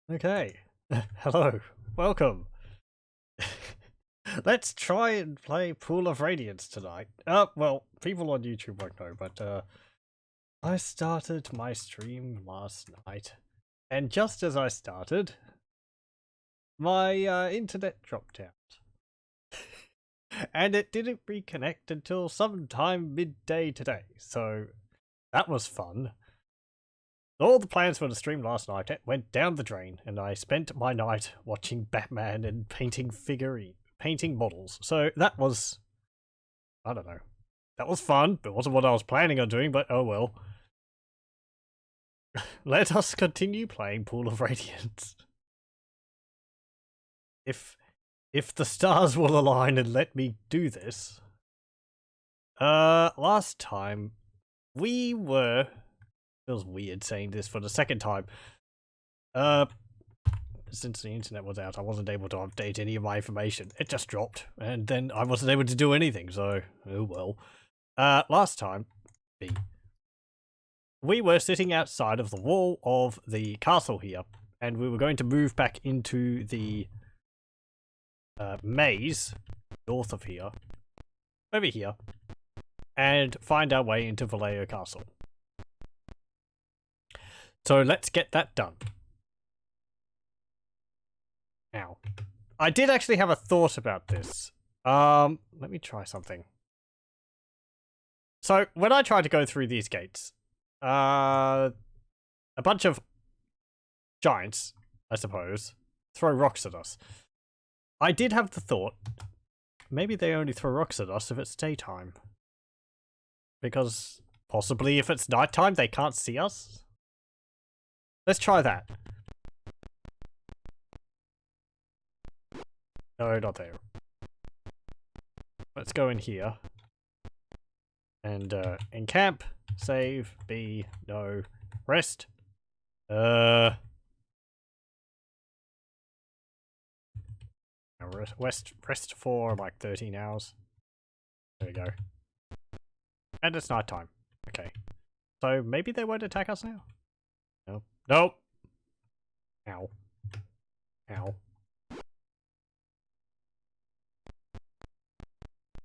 Okay. Hello. Welcome. Let's try and play Pool of Radiance tonight. Well, people on YouTube won't know, but I started my stream last night. And just as I started, my internet dropped out. And it didn't reconnect until sometime midday today. So that was fun. All the plans for the stream last night went down the drain, and I spent my night watching Batman and painting models. So that was, I don't know, that was fun. It wasn't what I was planning on doing, but oh well. Let us continue playing Pool of Radiance. If the stars will align and let me do this. Last time we were. Feels weird saying this for the second time. Since the internet was out, I wasn't able to update any of my information. It just dropped, and then I wasn't able to do anything, so oh well. Last time, we were sitting outside of the wall of the castle here, and we were going to move back into the maze north of here, over here, and find our way into Vallejo Castle. So let's get that done. Ow. I did actually have a thought about this. Let me try something. So, when I tried to go through these gates, a bunch of giants, I suppose, throw rocks at us. I did have the thought, maybe they only throw rocks at us if it's daytime. Because, possibly if it's nighttime, they can't see us? Let's try that. No, not there. Let's go in here. And, encamp, save, B, no, rest. Rest for like 13 hours. There we go. And it's nighttime. Okay. So maybe they won't attack us now? No. Nope. Ow. Ow.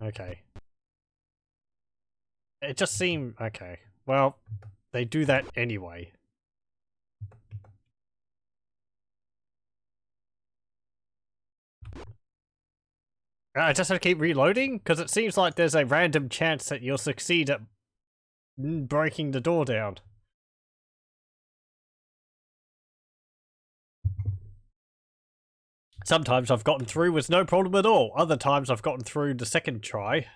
Okay. It just seemed... Okay. Well, they do that anyway. I just have to keep reloading? Because it seems like there's a random chance that you'll succeed at breaking the door down. Sometimes I've gotten through with no problem at all. Other times I've gotten through the second try.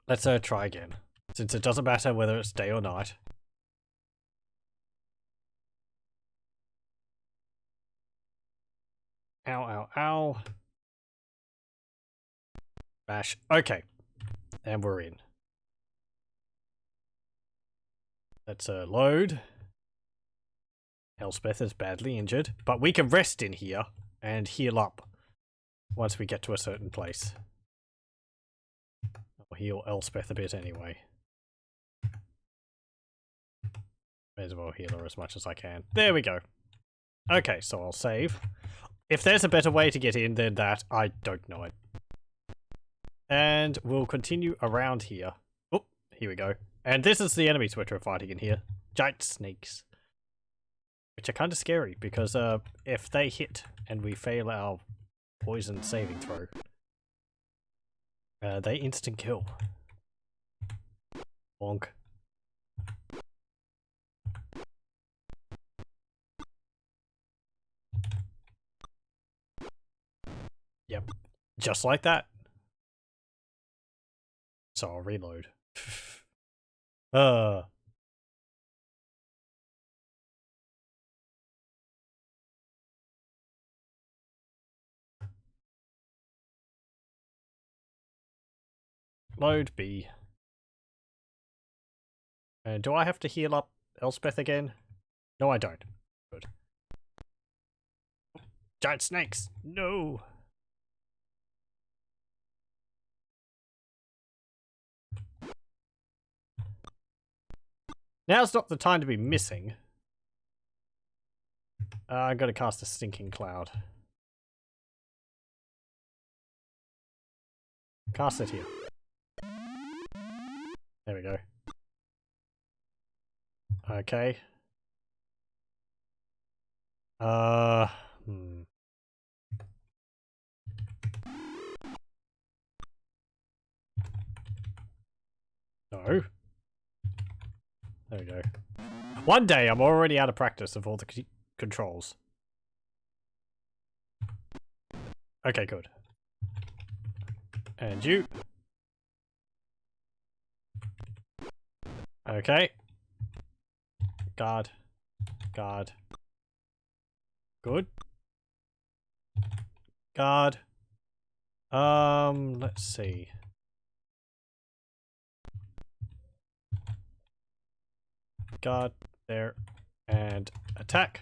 Let's try again. Since it doesn't matter whether it's day or night. Ow, ow, ow. Bash. Okay. And we're in. Let's load. Elspeth is badly injured, but we can rest in here and heal up once we get to a certain place. I'll heal Elspeth a bit anyway. May as well heal her as much as I can. There we go. Okay, so I'll save. If there's a better way to get in than that, I don't know it. And we'll continue around here. Oh, here we go. And this is the enemies we're fighting in here. Giant snakes. Which are kind of scary, because if they hit and we fail our poison saving throw, they instant kill. Bonk. Yep. Just like that. So I'll reload. Load B. And do I have to heal up Elspeth again? No, I don't. Good. Giant snakes! No! Now's not the time to be missing. I gotta cast a stinking cloud. Cast it here. There we go. Okay. No. There we go. One day I'm already out of practice of all the controls. Okay, good. And you. Okay. Guard. Guard. Good. Guard. Let's see. Guard there. And attack.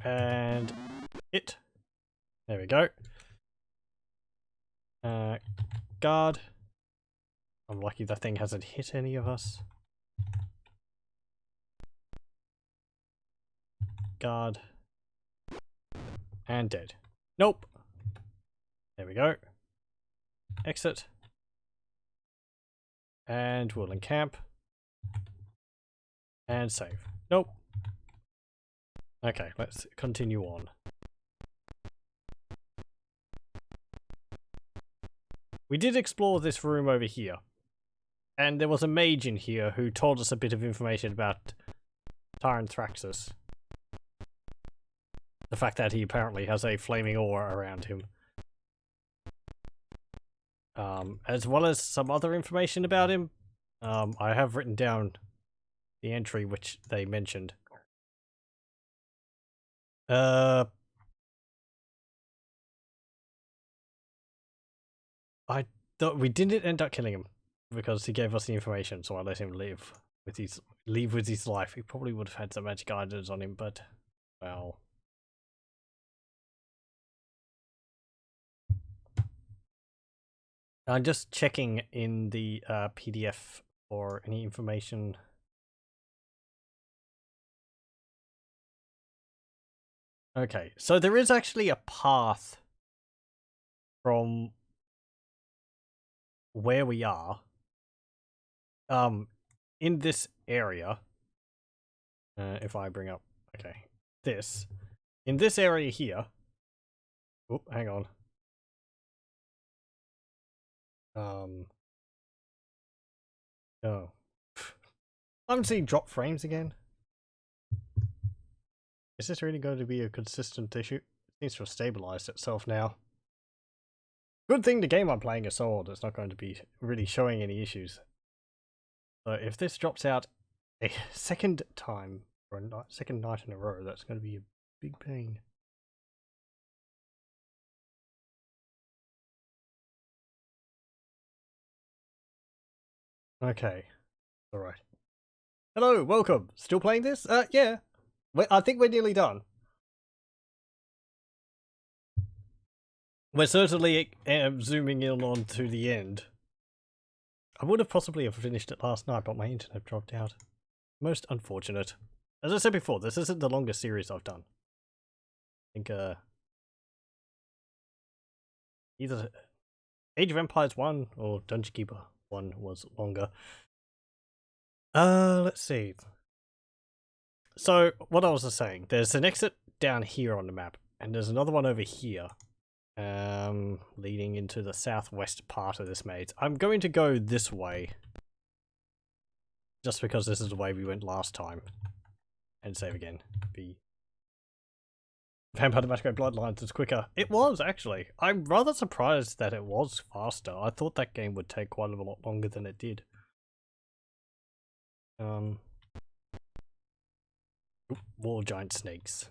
And hit. There we go. Guard. I'm lucky that thing hasn't hit any of us. Guard. And dead. Nope. There we go. Exit. And we'll encamp. And save. Nope. Okay, let's continue on. We did explore this room over here. And there was a mage in here who told us a bit of information about Tyrant Rexis. The fact that he apparently has a flaming aura around him. As well as some other information about him. I have written down the entry which they mentioned. We didn't end up killing him because he gave us the information, so I let him leave with his life. He probably would have had some magic items on him, but well. I'm just checking in the PDF for any information. Okay, so there is actually a path from where we are in this area. If I bring up, okay, this in this area here. Oh, hang on. Oh. I'm seeing drop frames again. Is this really going to be a consistent issue? It seems to have stabilized itself now. Good thing the game I'm playing is so old, it's not going to be really showing any issues. So if this drops out a second time, or a second night in a row, that's going to be a big pain. Okay. Alright. Hello, welcome. Still playing this? Yeah. I think we're nearly done. We're certainly zooming in on to the end. I would have possibly have finished it last night, but my internet dropped out. Most unfortunate. As I said before, this isn't the longest series I've done. I think, either Age of Empires 1 or Dungeon Keeper 1 was longer. Let's see. So, what I was just saying, there's an exit down here on the map, and there's another one over here. Leading into the southwest part of this maze. I'm going to go this way. Just because this is the way we went last time. And save again. Vampire the Masquerade Bloodlines is quicker. It was, actually. I'm rather surprised that it was faster. I thought that game would take quite a lot longer than it did. War giant snakes.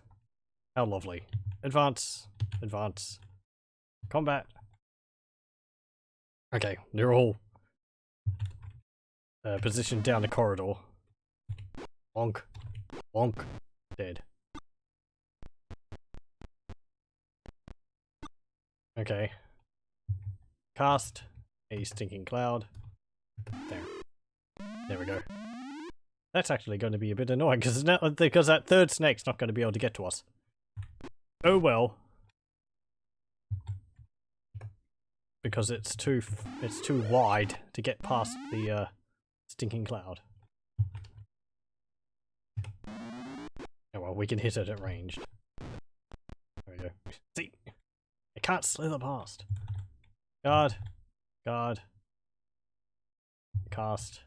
How lovely. Advance. Advance. Combat. Okay, they're all positioned down the corridor. Bonk. Bonk. Dead. Okay. Cast a stinking cloud. There. There we go. That's actually going to be a bit annoying because that third snake's not going to be able to get to us. Oh well. Because it's too wide to get past the stinking cloud. Oh well, we can hit it at range. There we go. See? It can't slither past. Guard. Guard. Cast.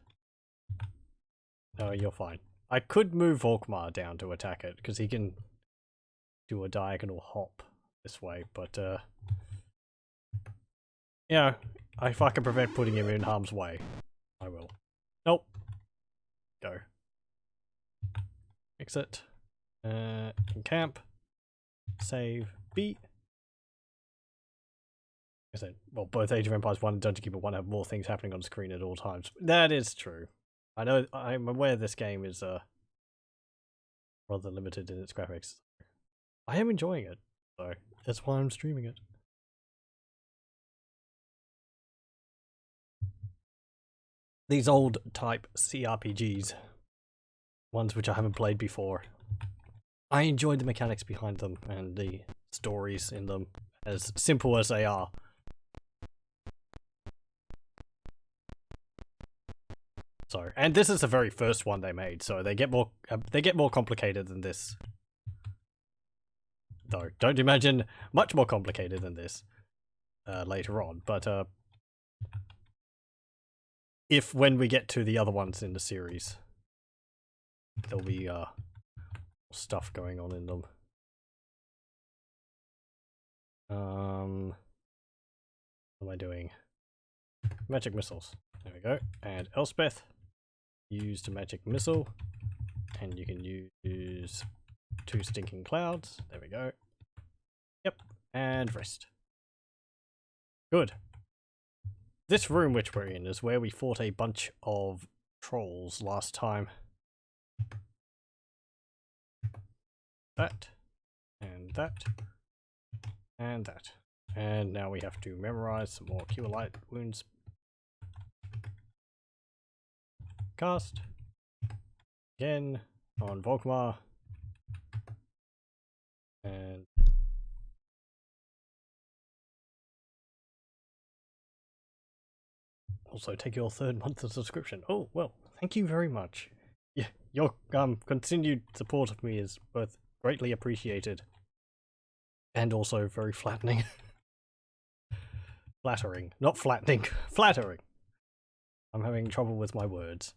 No, you're fine. I could move Volkmar down to attack it, because he can do a diagonal hop this way, but yeah, if I can prevent putting him in harm's way, I will. Nope. Go. Exit. Camp. Save. Beat. I said, well, both Age of Empires 1 and Dungeon Keeper 1 have more things happening on screen at all times. That is true. I know, I'm aware this game is rather limited in its graphics. I am enjoying it, so that's why I'm streaming it. These old type CRPGs, ones which I haven't played before, I enjoyed the mechanics behind them and the stories in them, as simple as they are. So, and this is the very first one they made, so they get more complicated than this. Though, don't imagine much more complicated than this later on, but if when we get to the other ones in the series, there'll be stuff going on in them. What am I doing? Magic missiles. There we go. And Elspeth, used a magic missile, and you can use 2 stinking clouds. There we go. Yep. And rest. Good. This room which we're in is where we fought a bunch of trolls last time. That. And that. And that. And now we have to memorize some more Cure Light wounds. Cast. Again on Volkmar. And also take your 3rd month of subscription. Oh, well, thank you very much. Yeah, your continued support of me is both greatly appreciated and also very flattening. Flattering, not flattening, flattering. I'm having trouble with my words.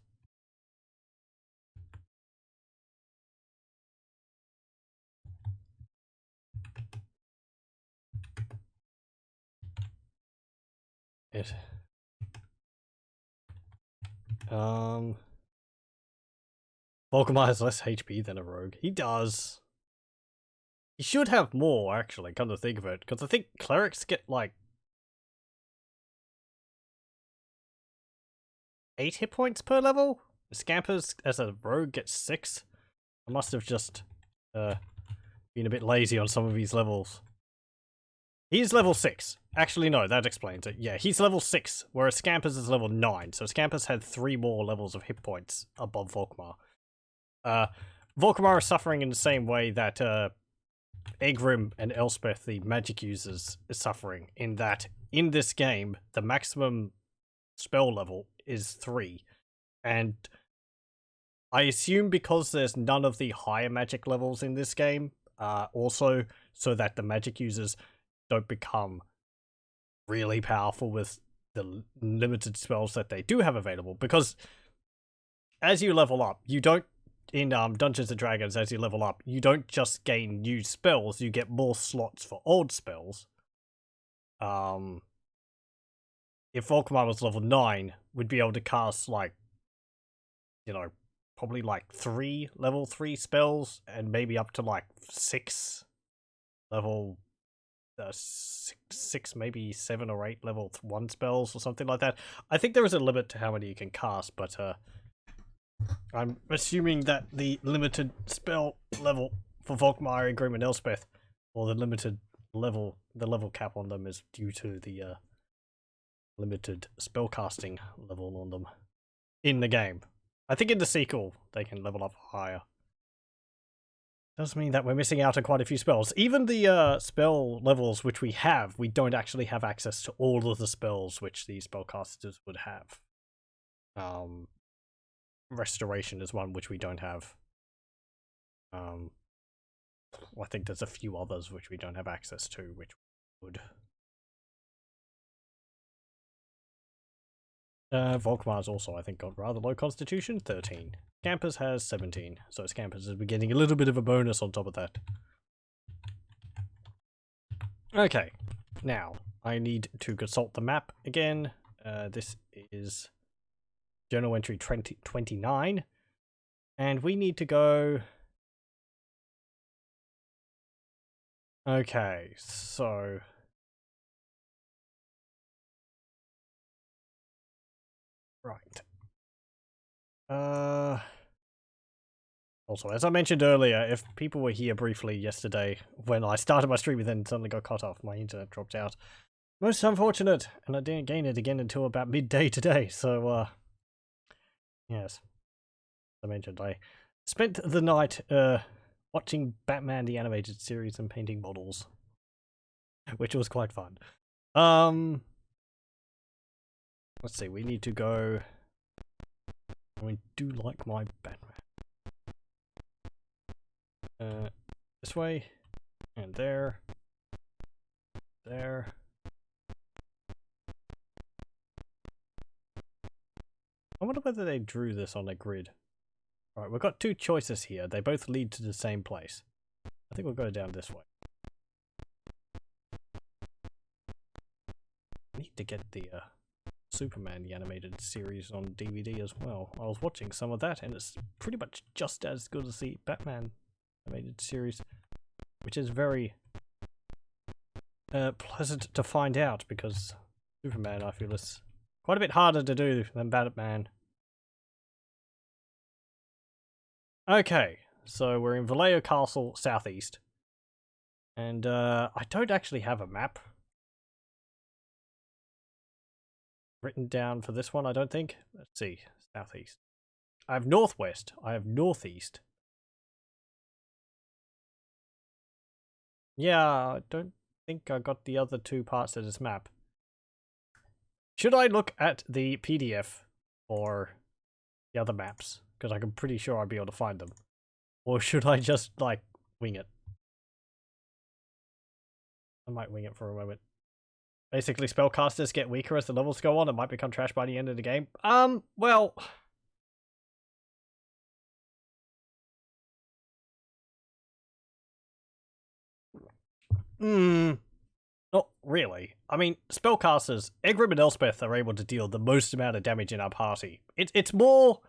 Volkmar has less HP than a rogue. He does. He should have more, actually, come to think of it, because I think clerics get like 8 hit points per level. Scampers as a rogue gets 6. I must have just been a bit lazy on some of these levels. He's level 6. Actually, no, that explains it. Yeah, he's level 6, whereas Scampers is level 9. So Scampers had 3 more levels of hit points above Volkmar. Volkmar is suffering in the same way that Egrim and Elspeth, the magic users, is suffering, in that in this game, the maximum spell level is 3. And I assume because there's none of the higher magic levels in this game, also so that the magic users don't become really powerful with the limited spells that they do have available. Because as you level up, you don't, in Dungeons & Dragons, as you level up, you don't just gain new spells, you get more slots for old spells. If Volkmar was level 9, we'd be able to cast, like, you know, probably like 3 level 3 spells, and maybe up to like 6 level 6, maybe 7 or 8 level 1 spells or something like that. I think there is a limit to how many you can cast, but I'm assuming that the limited spell level for Volkmar, Egrim, and Elspeth, or the limited level, the level cap on them, is due to the limited spellcasting level on them in the game. I think in the sequel, they can level up higher. Does mean that we're missing out on quite a few spells. Even the spell levels which we have, we don't actually have access to all of the spells which the spellcasters would have. Restoration is one which we don't have. I think there's a few others which we don't have access to, which would. Volkmar's also, I think, got rather low constitution, 13. Scampers has 17, so Scampers is getting a little bit of a bonus on top of that. Okay, now, I need to consult the map again. This is journal entry 29, and we need to go... Okay, so... Right. Also, as I mentioned earlier, if people were here briefly yesterday when I started my stream and then suddenly got cut off, my internet dropped out. Most unfortunate, and I didn't gain it again until about midday today, so, yes. As I mentioned, I spent the night, watching Batman the Animated Series and painting models, which was quite fun. Let's see, we need to go... I do like my Batman. This way, and there, there. I wonder whether they drew this on a grid. Alright, we've got two choices here. They both lead to the same place. I think we'll go down this way. I need to get the Superman the Animated Series on DVD as well. I was watching some of that and it's pretty much just as good as the Batman Animated Series, which is very pleasant to find out because Superman, I feel, is quite a bit harder to do than Batman. Okay, so we're in Vallejo Castle, southeast. And I don't actually have a map written down for this one, I don't think. Let's see, southeast. I have northwest, I have northeast. Yeah, I don't think I got the other two parts of this map. Should I look at the PDF for the other maps? Because I'm pretty sure I'd be able to find them. Or should I just, like, wing it? I might wing it for a moment. Basically, spellcasters get weaker as the levels go on and might become trash by the end of the game. Well... Not really. I mean, spellcasters, Egrim and Elspeth are able to deal the most amount of damage in our party. It's more...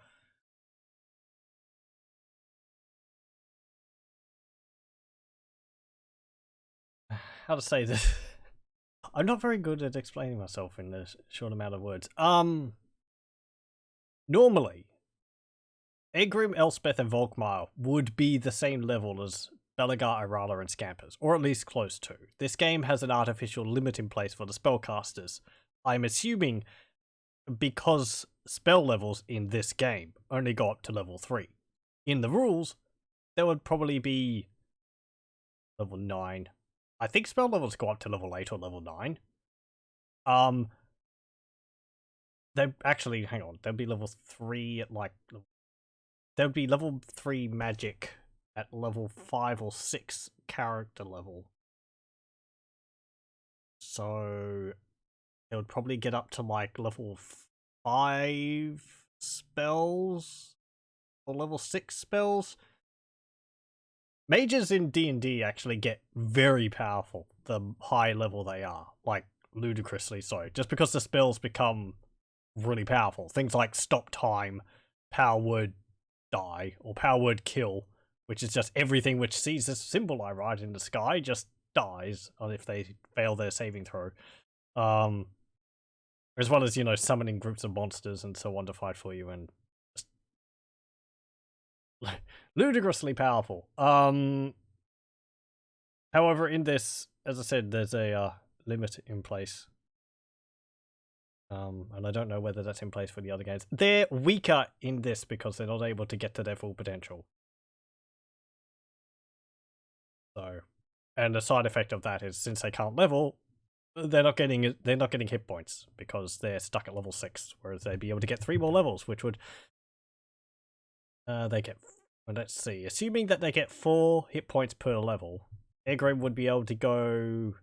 How to say this? I'm not very good at explaining myself in a short amount of words. Normally, Egrim, Elspeth, and Volkmar would be the same level as Belagar, Irala, and Scampers, or at least close to. This game has an artificial limit in place for the spellcasters. I'm assuming because spell levels in this game only go up to level 3. In the rules, there would probably be level 9. I think spell levels go up to level 8 or level 9. They actually, hang on, there'd be level 3 at like... There'd be level 3 magic at level 5 or 6 character level. So it would probably get up to like level 5 spells or level 6 spells. Mages in D&D actually get very powerful the high level they are, like ludicrously so, just because the spells become really powerful. Things like stop time, power word die, or power word kill, which is just everything which sees this symbol I write in the sky just dies if they fail their saving throw. As well as, you know, summoning groups of monsters and so on to fight for you, and just ludicrously powerful. However, in this, as I said, there's a limit in place. And I don't know whether that's in place for the other games. They're weaker in this because they're not able to get to their full potential. So, and the side effect of that is since they can't level, they're not getting hit points because they're stuck at level 6, whereas they'd be able to get 3 more levels, which would they get. Let's see, assuming that they get 4 hit points per level, Egrim would be able to go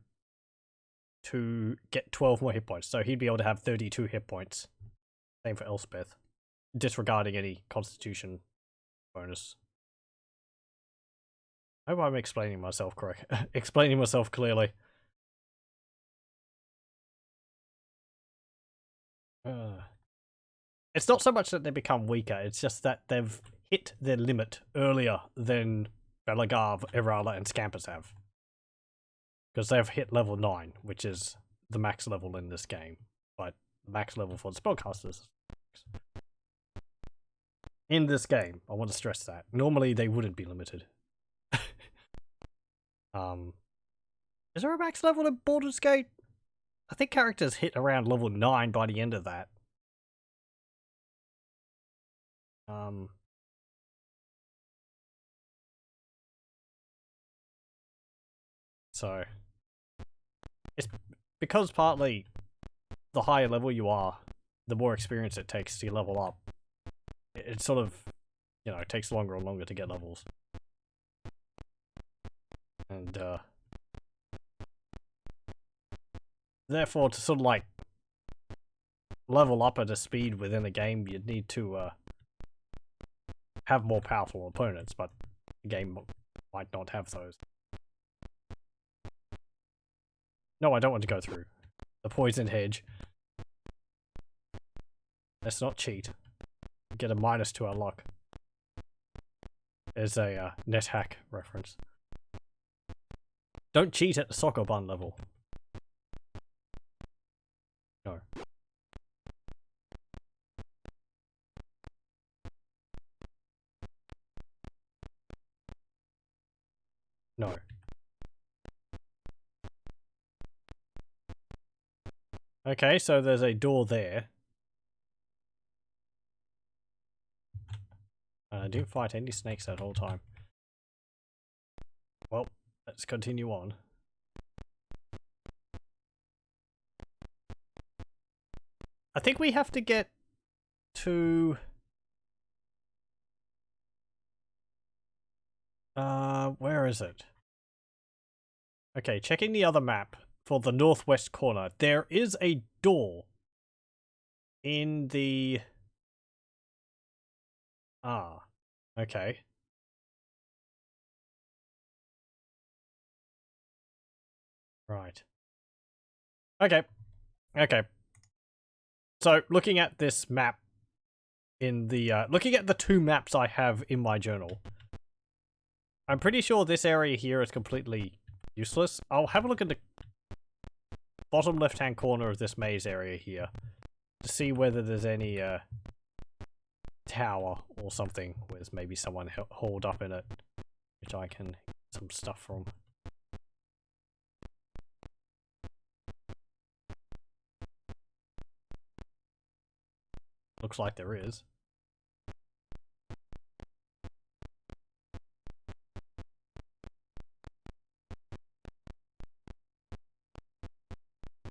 to get 12 more hit points, so he'd be able to have 32 hit points. Same for Elspeth, disregarding any constitution bonus. I hope I'm explaining myself explaining myself clearly. It's not so much that they become weaker, it's just that they've hit their limit earlier than Belagarv, Erala, and Scampers have. Because they've hit level 9, which is the max level in this game. But the max level for the spellcasters. In this game, I want to stress that. Normally they wouldn't be limited. Is there a max level in Baldur's Gate? I think characters hit around level 9 by the end of that. So it's because partly the higher level you are, the more experience it takes to level up. It sort of, you know, it takes longer and longer to get levels. And therefore, to sort of like level up at a speed within a game, you'd need to have more powerful opponents, but the game might not have those. No, I don't want to go through the poison hedge. Let's not cheat. Get a minus to our luck. There's a NetHack reference. Don't cheat at the soccer bun level. No. No. Okay, so there's a door there. I didn't fight any snakes that whole time. Well, let's continue on. I think we have to get to... where is it? Okay, checking the other map for the northwest corner. There is a door in the... Ah, okay. Right. Okay. Okay. So, looking at this map in the, looking at the 2 maps I have in my journal, I'm pretty sure this area here is completely useless. I'll have a look at the bottom left-hand corner of this maze area here to see whether there's any, tower or something where there's maybe someone holed up in it, which I can get some stuff from. Looks like there is.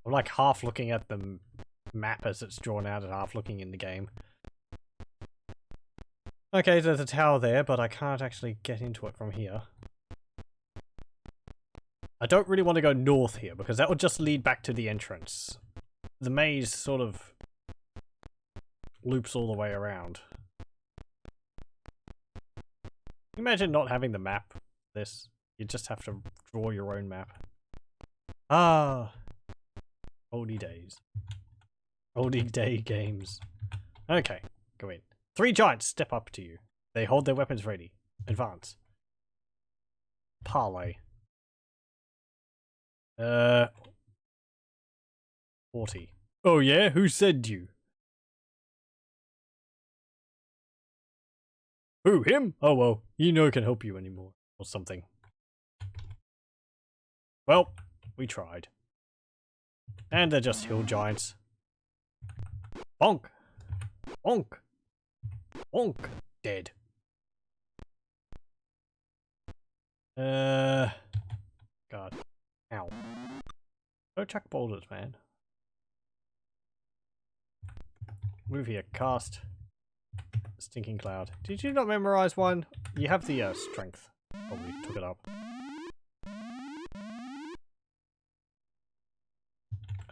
I'm like half looking at the map as it's drawn out and half looking in the game. Okay, there's a tower there, but I can't actually get into it from here. I don't really want to go north here because that would just lead back to the entrance. The maze sort of loops all the way around. Imagine not having the map. This, you just have to draw your own map. Ah, oldie days. Oldie day games. Okay, go in. 3 giants step up to you. They hold their weapons ready. Advance. Parley. 40. Oh yeah? Who said you? Who, him? Oh well, you know can help you anymore. Or something. Well, we tried. And they're just hill giants. Bonk. Bonk. Bonk. Dead. God. Ow. Don't chuck boulders, man. Move here. Cast. Stinking Cloud. Did you not memorize one? You have the strength. Probably took it up.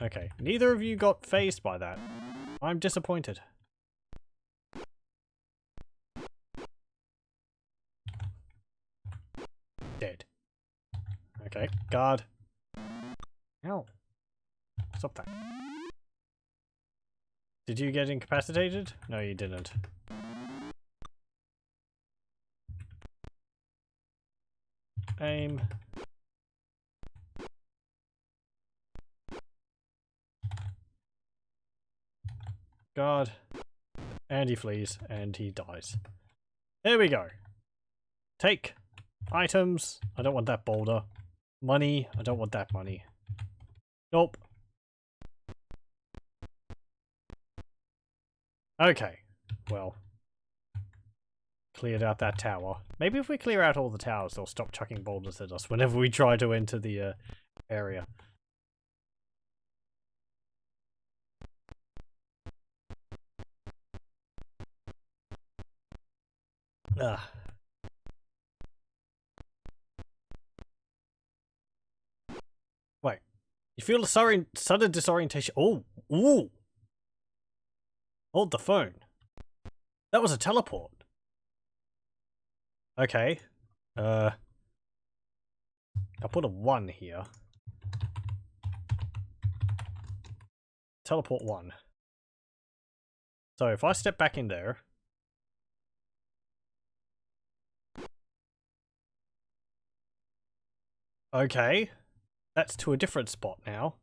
Okay. Neither of you got phased by that. I'm disappointed. Dead. Okay. Guard. Ow. Stop that. Did you get incapacitated? No, you didn't. Aim. Guard. And he flees, and he dies. There we go. Take. Items. I don't want that boulder. Money. I don't want that money. Nope. Okay. Well. Cleared out that tower. Maybe if we clear out all the towers, they'll stop chucking boulders at us whenever we try to enter the area. Ugh. Wait. You feel a sudden disorientation. Oh, ooh. Hold the phone. That was a teleport. Okay. I'll put a 1 here. Teleport 1. So if I step back in there. Okay. That's to a different spot now.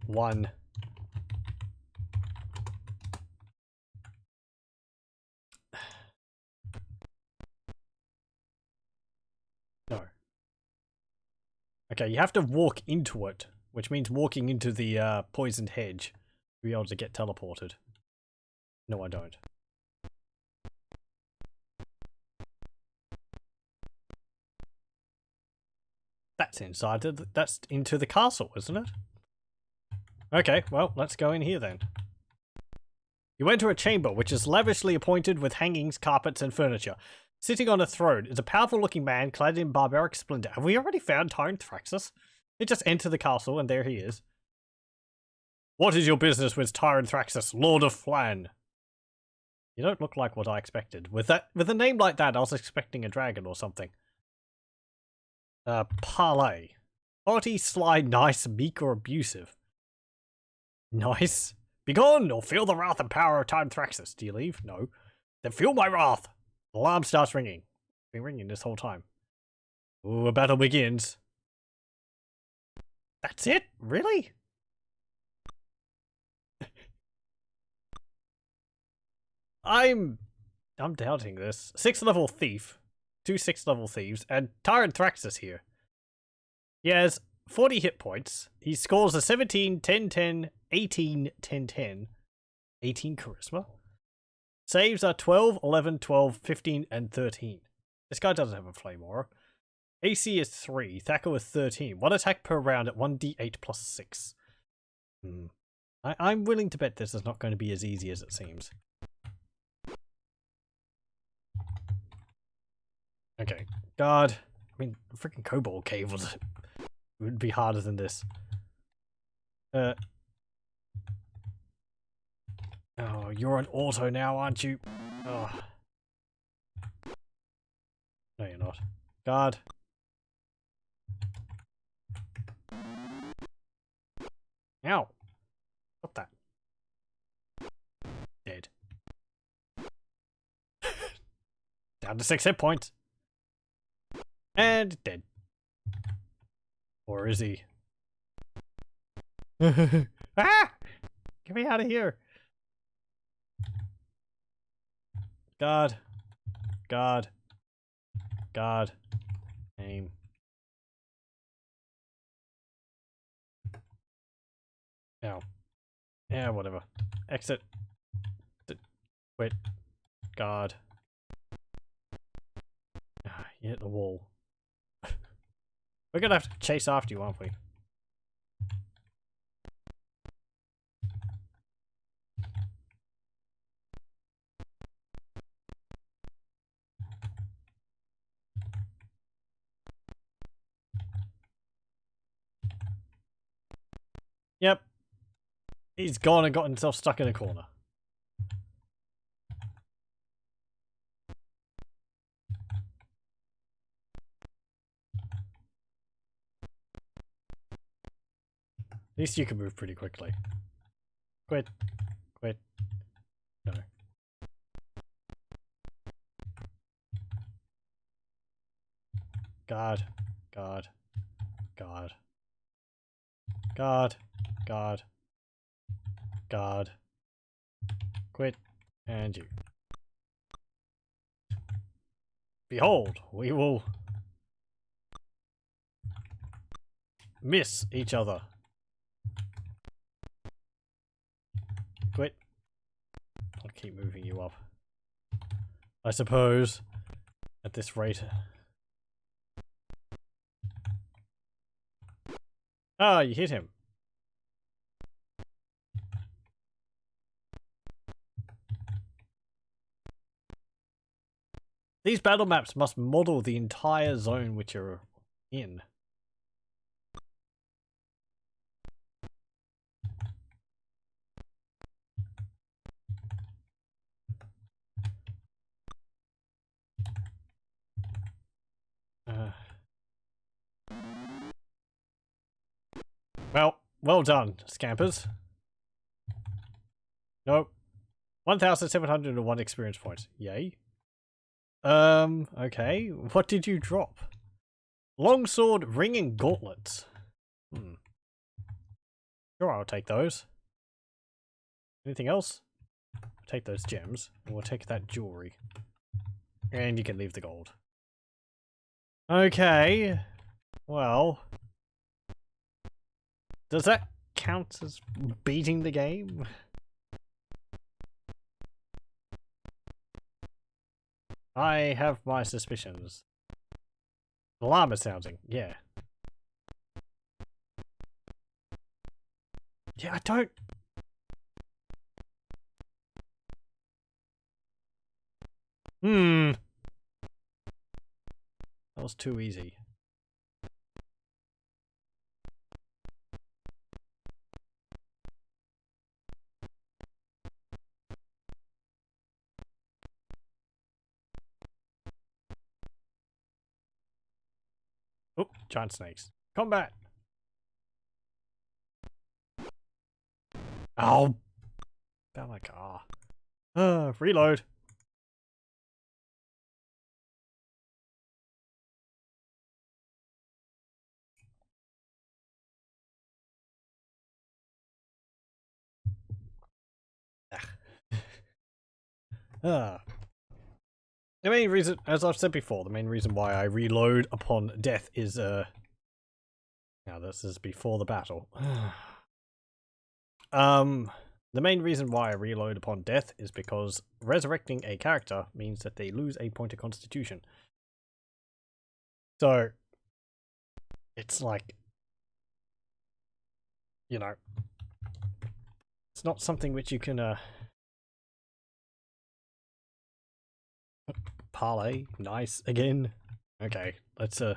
1. No. Okay, you have to walk into it, which means walking into the poisoned hedge to be able to get teleported. No, I don't. That's inside. That's into the castle, isn't it? Okay, well, let's go in here then. You enter a chamber which is lavishly appointed with hangings, carpets, and furniture. Sitting on a throne is a powerful-looking man clad in barbaric splendor. Have we already found Tyrant Rexis? You just enter the castle, and there he is. What is your business with Tyrant Rexis, Lord of Phlan? You don't look like what I expected. With a name like that, I was expecting a dragon or something. Parlay. Haughty, sly, nice, meek, or abusive. Nice. Begone, or feel the wrath and power of Tyrant Rexis. Do you leave? No. Then feel my wrath. The alarm starts ringing. It's been ringing this whole time. Ooh, a battle begins. That's it? Really? I'm doubting this. 6th level thief. 2 6th level thieves. And Tyrant Rexis here. He has 40 hit points. He scores a 17, 10, 10, 18, 10, 10. 18 charisma. Saves are 12, 11, 12, 15, and 13. This guy doesn't have a flame aura. AC is 3. Thacker is 13. 1 attack per round at 1d8 plus 6. I'm willing to bet this is not going to be as easy as it seems. Okay. God. I mean, freaking kobold cave would be harder than this. Oh, you're an auto now, aren't you? Oh. No, you're not. Guard. Ow. Stop that. Dead. Down to 6 hit points. And dead. Or is he? Ah! Get me out of here. God. God. God. Aim. Ow. Yeah, whatever. Exit. Quit. Guard. You hit the wall. We're gonna have to chase after you, aren't we? Yep. He's gone and got himself stuck in a corner. At least you can move pretty quickly. Quit. Quit. No. Guard. Guard. Guard. Guard. Guard. Guard. Quit. And you. Behold, we will miss each other. Quit. I'll keep moving you up. I suppose, at this rate. Ah, you hit him. These battle maps must model the entire zone which you're in. Well done, scampers. Nope. 1,701 experience points. Yay. Okay. What did you drop? Longsword, ring, and gauntlets. Sure, I'll take those. Anything else? I'll take those gems. And we'll take that jewelry. And you can leave the gold. Okay. Well. Does that count as beating the game? I have my suspicions. Alarm is sounding, yeah. Yeah, I don't... That was too easy. Oh, giant snakes. Combat! Oh! About my car. Reload. The main reason, as I've said before, the main reason why I reload upon death is, now this is before the battle. The main reason why I reload upon death is because resurrecting a character means that they lose a point of constitution. So, it's like, you know, it's not something which you can, parlay, nice, again. Okay, let's, oh.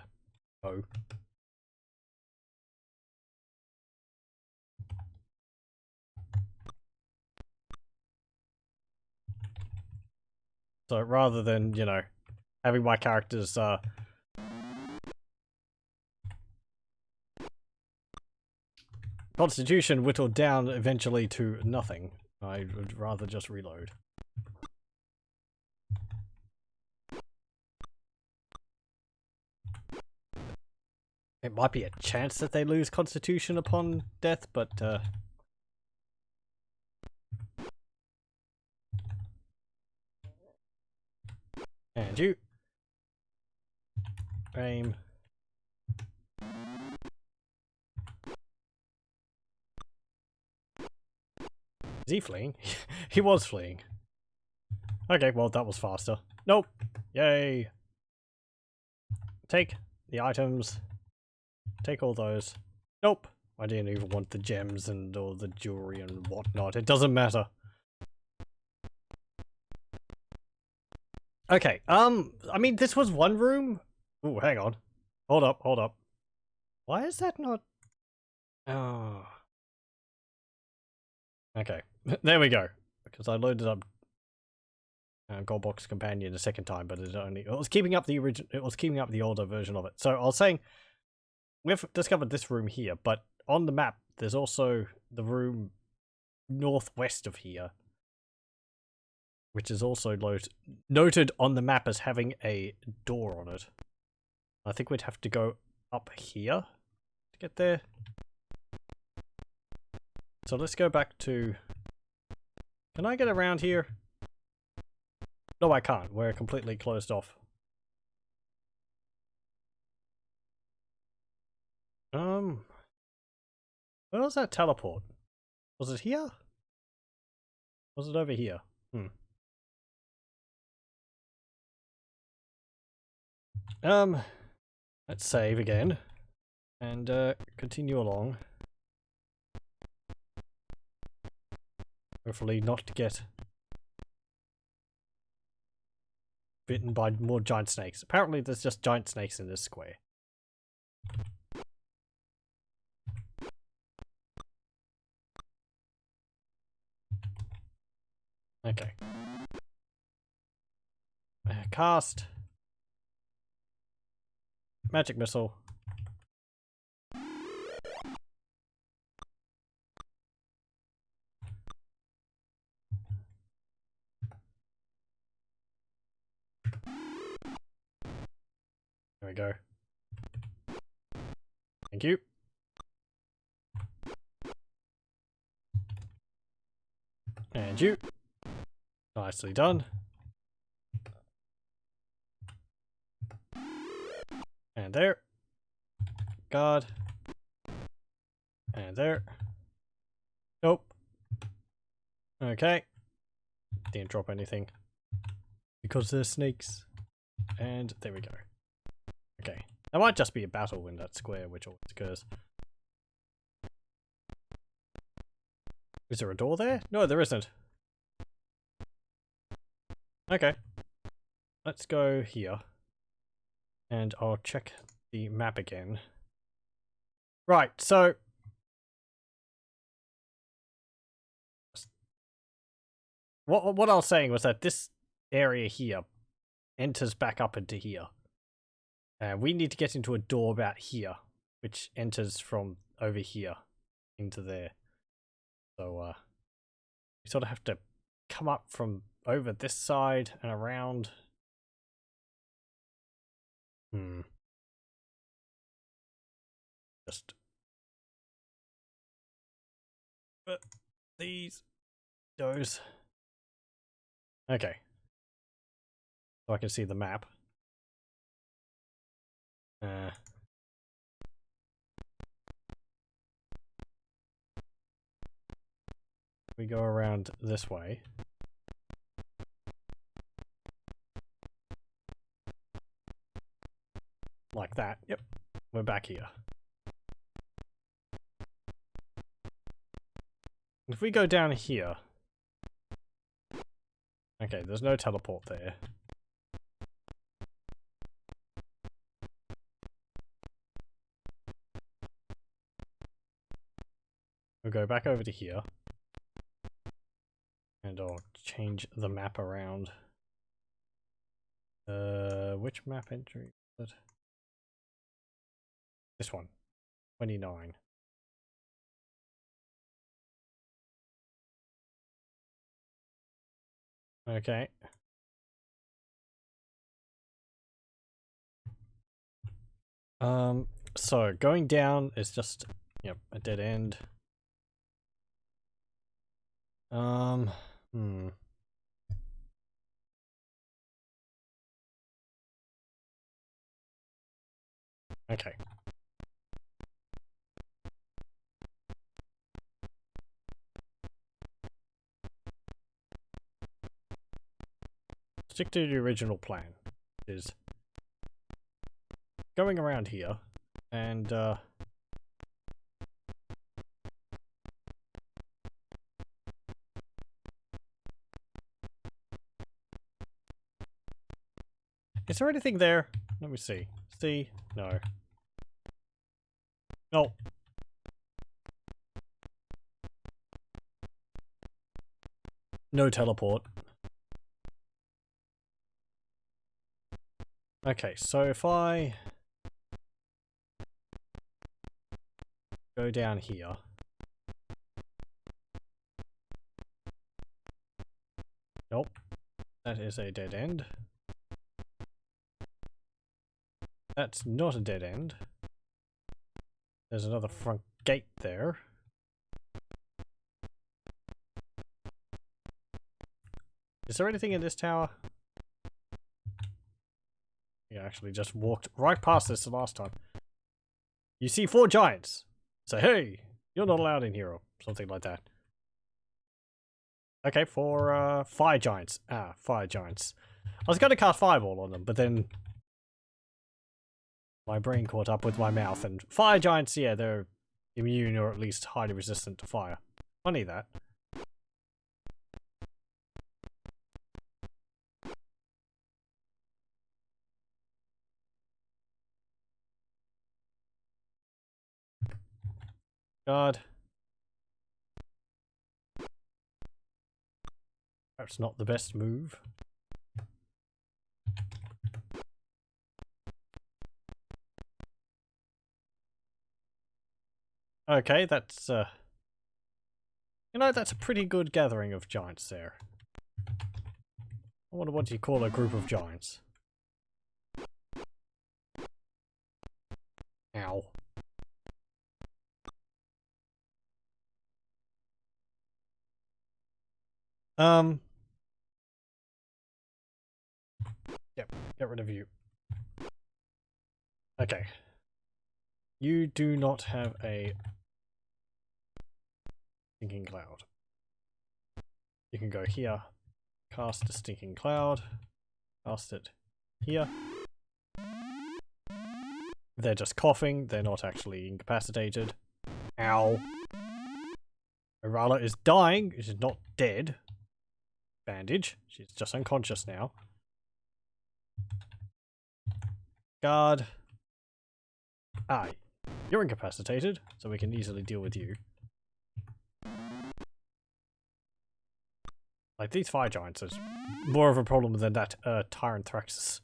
So rather than, you know, having my characters, constitution whittled down eventually to nothing, I would rather just reload. It might be a chance that they lose constitution upon death, but, and you. Aim. Is he fleeing? He was fleeing. Okay, well, that was faster. Nope. Yay. Take the items. Take all those. Nope. I didn't even want the gems and all the jewelry and whatnot. It doesn't matter. Okay, I mean, this was one room. Ooh, hang on. Hold up, hold up. Why is that not... Oh. Okay, there we go. Because I loaded up Goldbox Companion a second time, but it was keeping up the original. It was keeping up the older version of it. So I was saying, we've discovered this room here, but on the map there's also the room northwest of here, which is also noted on the map as having a door on it. I think we'd have to go up here to get there. So let's go back to... Can I get around here? No, I can't. We're completely closed off. Where was that teleport? Was it here? Was it over here? Let's save again. And continue along. Hopefully not to get bitten by more giant snakes. Apparently there's just giant snakes in this square. Okay. Cast. Magic missile. There we go. Thank you. And you. Nicely done. And there. Guard. And there. Nope. Okay. Didn't drop anything. Because they're snakes. And there we go. Okay. There might just be a battle in that square, which always occurs. Is there a door there? No, there isn't. Okay. Let's go here. And I'll check the map again. Right, so... What I was saying was that this area here enters back up into here. And we need to get into a door about here, which enters from over here into there. So, we sort of have to come up from over this side and around. Just put those. Okay. So I can see the map. We go around this way. Like that. Yep. We're back here. If we go down here... Okay, there's no teleport there. We'll go back over to here. And I'll change the map around. Which map entry is it? This one. 29. Okay. So going down is just, yep, a dead end. Okay. stick to the original plan. Is going around here and is there anything there? Let me see. See? No. No. No teleport. Okay, so if I go down here. Nope. That is a dead end. That's not a dead end. There's another front gate there. Is there anything in this tower? Yeah, actually just walked right past this the last time. You see 4 giants. Say, hey, you're not allowed in here, or something like that. Okay, for fire giants. Ah, fire giants. I was going to cast fireball on them, but then my brain caught up with my mouth, and fire giants, yeah, they're immune or at least highly resistant to fire. Funny that. God. That's not the best move. Okay, that's you know, that's a pretty good gathering of giants there. I wonder what you call a group of giants. Ow. Yep, get rid of you. Okay. You do not have a stinking cloud. You can go here, cast a stinking cloud, cast it here. They're just coughing, they're not actually incapacitated. Ow. Orala is dying, she's not dead. Bandage, she's just unconscious now. Guard. Aye. You're incapacitated, so we can easily deal with you. Like, these fire giants is more of a problem than that Tyrant Rexis.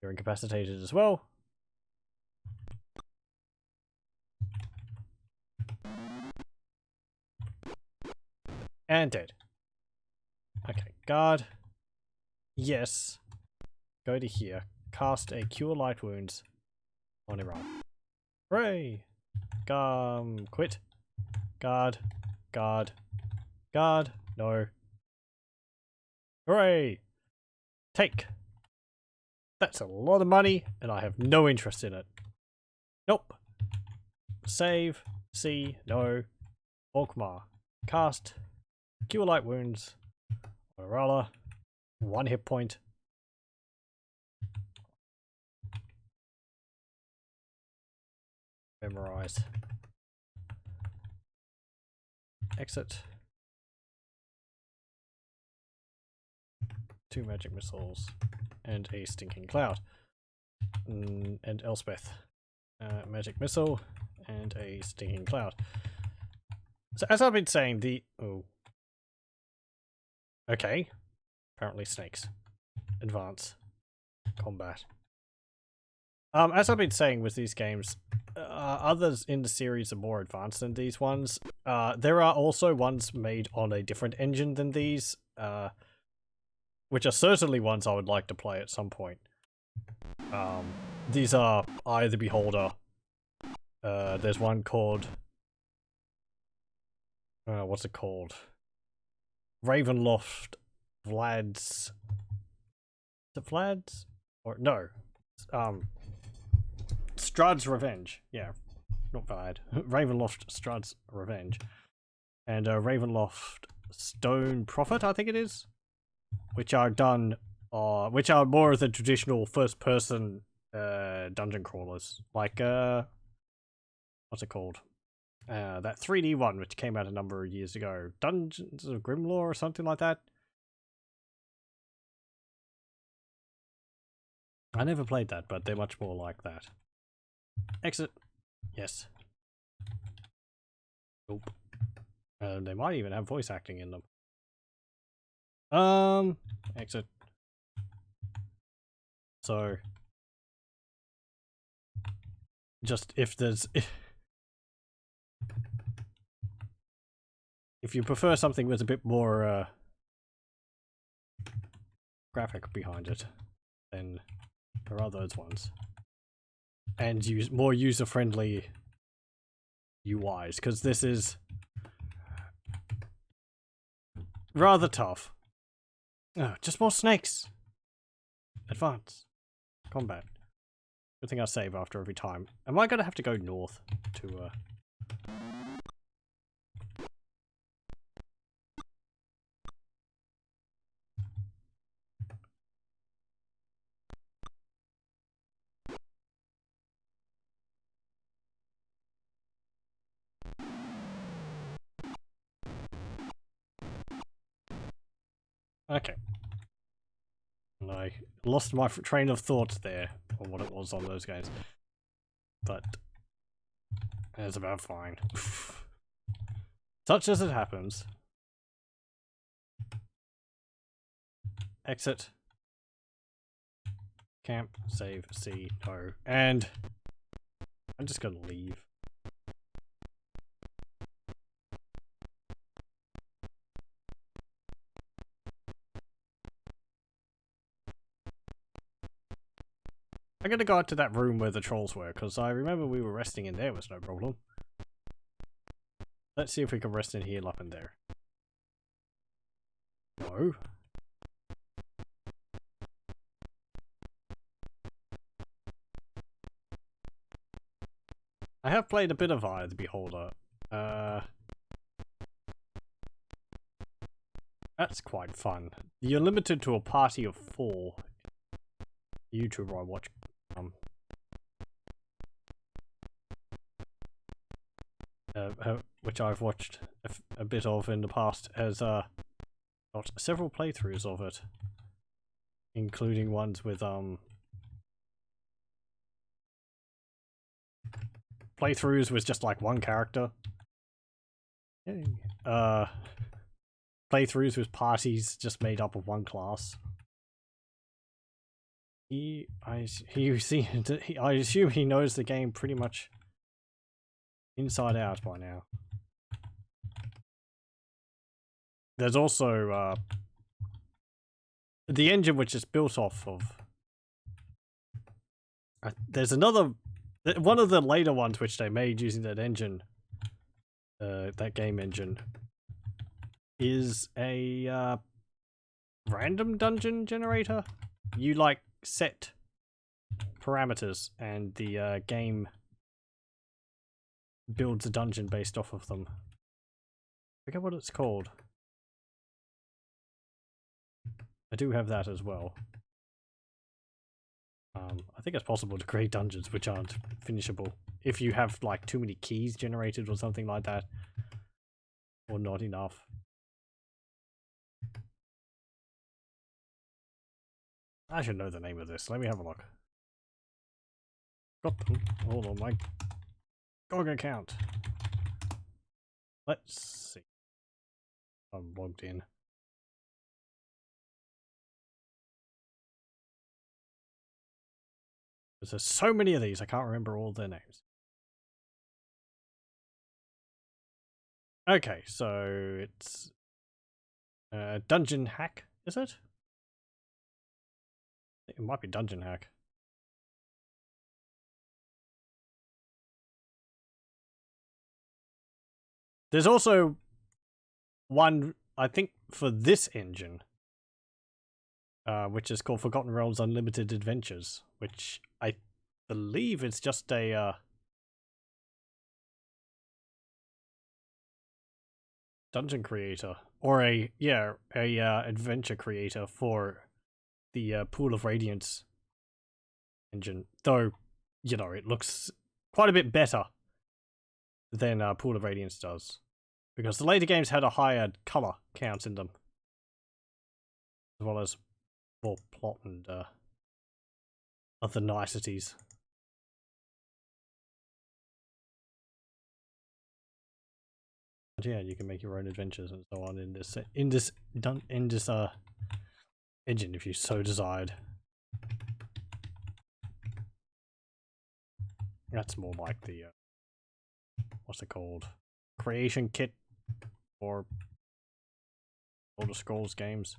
You're incapacitated as well. And dead. Okay, guard. Yes. Go to here. Cast a Cure Light Wounds on Iran. Hooray! Quit. Guard. Guard. Guard. No. Hooray! Take. That's a lot of money, and I have no interest in it. Nope. Save. C. No. Orkmar. Cast. Cure Light Wounds. Orala. 1 hit point. Memorize. Exit. 2 magic missiles. And a stinking cloud. And Elspeth. Magic missile. And a stinking cloud. So as I've been saying, oh. Okay. Apparently snakes. Advance. Combat. As I've been saying with these games, others in the series are more advanced than these ones. There are also ones made on a different engine than these, which are certainly ones I would like to play at some point. These are Eye of the Beholder. There's one called... what's it called? Ravenloft Vlad's... Is it Vlad's? Or no. Strahd's Revenge. Yeah. Not Vlad. Ravenloft Strahd's Revenge. And Ravenloft Stone Prophet, I think it is. which are done, which are more of the traditional first-person dungeon crawlers, like what's it called? That 3D one, which came out a number of years ago, Dungeons of Grimlore or something like that. I never played that, but they're much more like that. Exit. Yes. Nope. They might even have voice acting in them. Exit. So, just if there's... If you prefer something with a bit more graphic behind it, then there are those ones. And use more user-friendly UIs, because this is rather tough. Oh, just more snakes! Advance. Combat. Good thing I save after every time. Am I gonna have to go north to Okay. And I lost my train of thought there, on what it was on those guys. But it's about fine. Such as it happens. Exit. Camp, save, C, no. And I'm just gonna leave. I'm gonna go out to that room where the trolls were, because I remember we were resting in there was no problem. Let's see if we can rest and heal up in there. No. I have played a bit of Eye of the Beholder. That's quite fun. You're limited to a party of 4. YouTuber I watch, which I've watched a bit of in the past, has got several playthroughs of it, including ones with playthroughs with just like one character. Playthroughs with parties just made up of one class. I assume he knows the game pretty much inside out by now. There's also the engine which is built off of. There's another one of the later ones which they made using that engine. That game engine is a random dungeon generator. You like set parameters and the game builds a dungeon based off of them. I forget what it's called. I do have that as well. I think it's possible to create dungeons which aren't finishable if you have like too many keys generated or something like that, or not enough. I should know the name of this. Let me have a look. Got them all on my GOG account. Let's see. I'm logged in. There's so many of these, I can't remember all their names. Okay, so it's Dungeon Hack, is it? It might be Dungeon Hack. There's also one, I think, for this engine, which is called Forgotten Realms Unlimited Adventures, which I believe is just a dungeon creator, or a adventure creator for the Pool of Radiance engine. Though, you know, it looks quite a bit better than Pool of Radiance does, because the later games had a higher color count in them, as well as more plot and other niceties. But yeah, you can make your own adventures and so on in this engine if you so desired. That's more like the what's it called? Creation kit for Elder Scrolls games.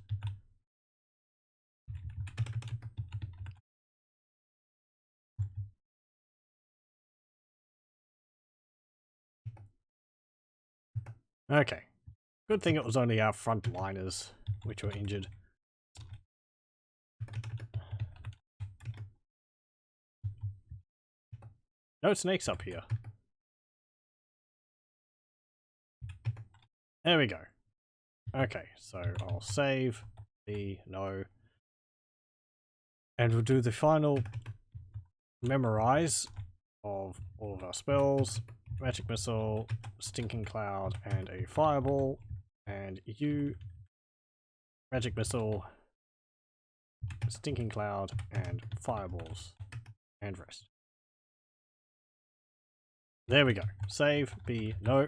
Okay. Good thing it was only our frontliners which were injured. No snakes up here. There we go. Okay, so I'll save the no. And we'll do the final memorize of all of our spells. Magic Missile, Stinking Cloud, and a Fireball. And you, Magic Missile, Stinking Cloud, and Fireballs. And rest. There we go. Save, B, no.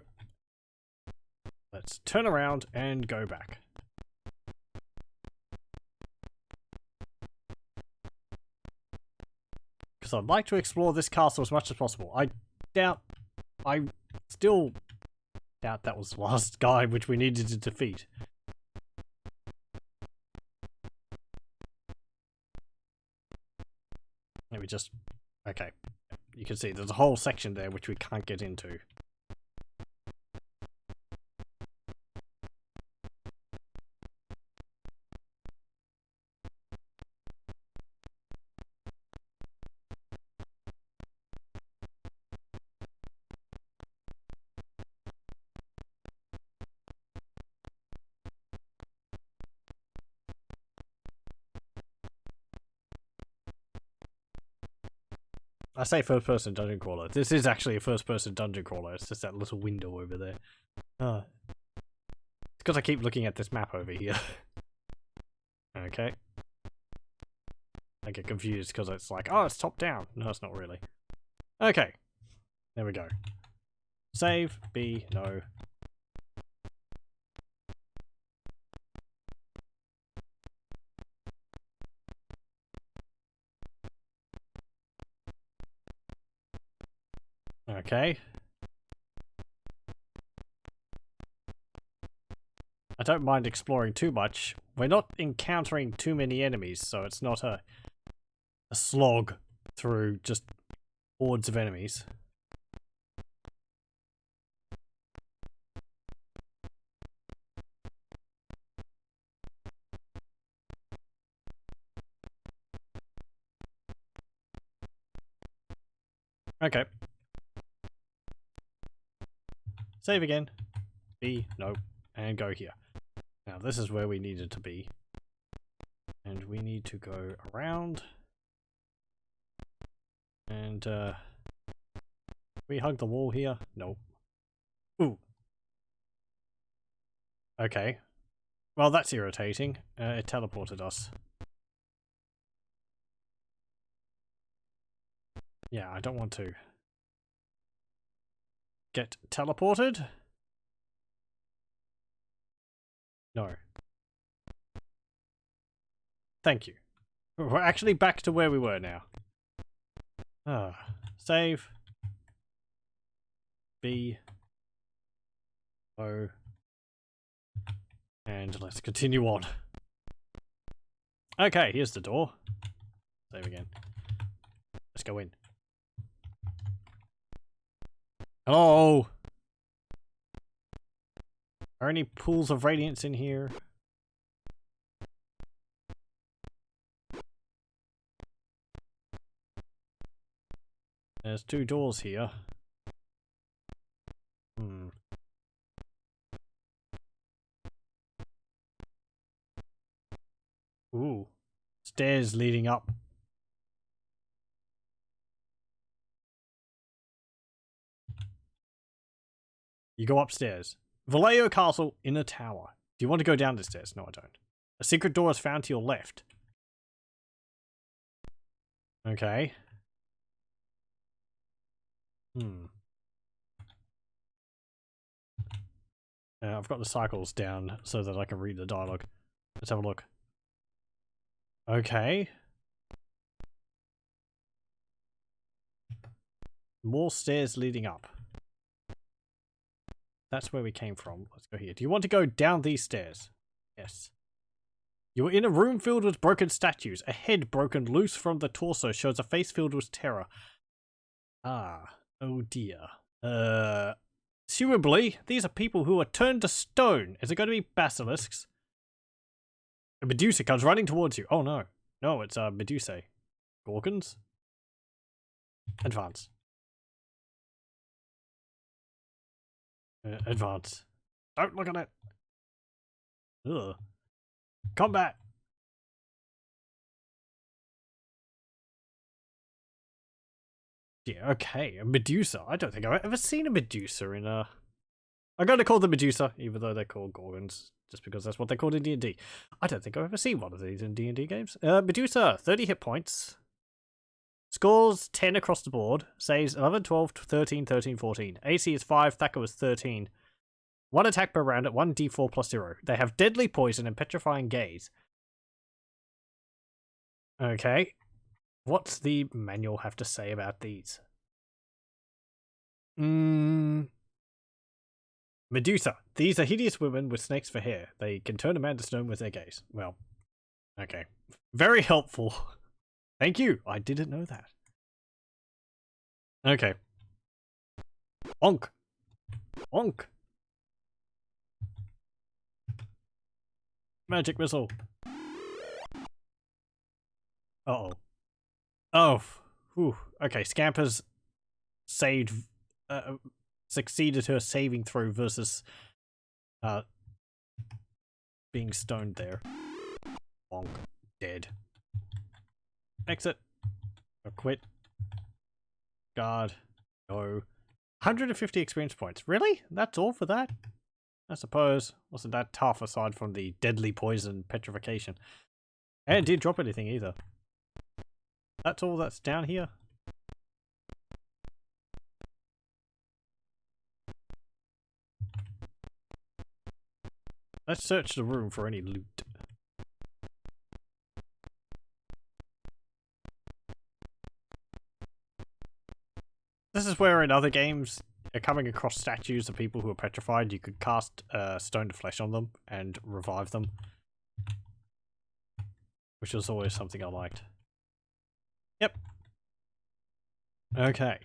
Let's turn around and go back. Because I'd like to explore this castle as much as possible. I still doubt that was the last guy which we needed to defeat. Let me just... Okay. You can see there's a whole section there which we can't get into. I say first-person dungeon crawler. This is actually a first-person dungeon crawler. It's just that little window over there. It's because I keep looking at this map over here. Okay. I get confused because it's like, oh, it's top-down. No, it's not really. Okay. There we go. Save, B, no. Okay. I don't mind exploring too much. We're not encountering too many enemies, so it's not a slog through just hordes of enemies. Okay. Save again. B, no. And go here. Now this is where we needed to be. And we need to go around. And we hug the wall here? No. Ooh. Okay. Well, that's irritating. It teleported us. Yeah, I don't want to get teleported. No. Thank you. We're actually back to where we were now. Save. B. O. And let's continue on. Okay, here's the door. Save again. Let's go in. Hello? Are any pools of radiance in here? There's two doors here. Stairs leading up. You go upstairs. Vallejo Castle in a tower. Do you want to go down the stairs? No, I don't. A secret door is found to your left. Okay. I've got the cycles down so that I can read the dialogue. Let's have a look. Okay. More stairs leading up. That's where we came from. Let's go here. Do you want to go down these stairs? Yes. You are in a room filled with broken statues. A head broken loose from the torso shows a face filled with terror. Ah. Oh dear. Assumably, these are people who are turned to stone. Is it going to be basilisks? A Medusa comes running towards you. Oh no. No, it's Medusae. Gorgons? Advance. Advance. Don't look at it. Ugh. Combat. Yeah, okay. A Medusa. I don't think I've ever seen a Medusa in a... I'm going to call them Medusa, even though they're called Gorgons, just because that's what they're called in D&D. I don't think I've ever seen one of these in D&D games. Medusa, 30 hit points. Scores 10 across the board. Saves 11, 12, 13, 13, 14. AC is 5, Thacker was 13. 1 attack per round at 1d4 plus 0. They have deadly poison and petrifying gaze. Okay. What's the manual have to say about these? Medusa. These are hideous women with snakes for hair. They can turn a man to stone with their gaze. Well, okay. Very helpful. Thank you. I didn't know that. Okay. Onk. Onk. Magic missile. Uh-oh. Oh. Whew. Okay, Scampers saved... succeeded her saving throw versus being stoned there. Bonk. Dead. Exit. Or quit. Guard. Go. 150 experience points. Really? That's all for that? I suppose. Wasn't that tough aside from the deadly poison petrification. And it didn't drop anything either. That's all that's down here. Let's search the room for any loot. This is where in other games, coming across statues of people who are petrified, you could cast stone to flesh on them and revive them. Which was always something I liked. Yep. Okay.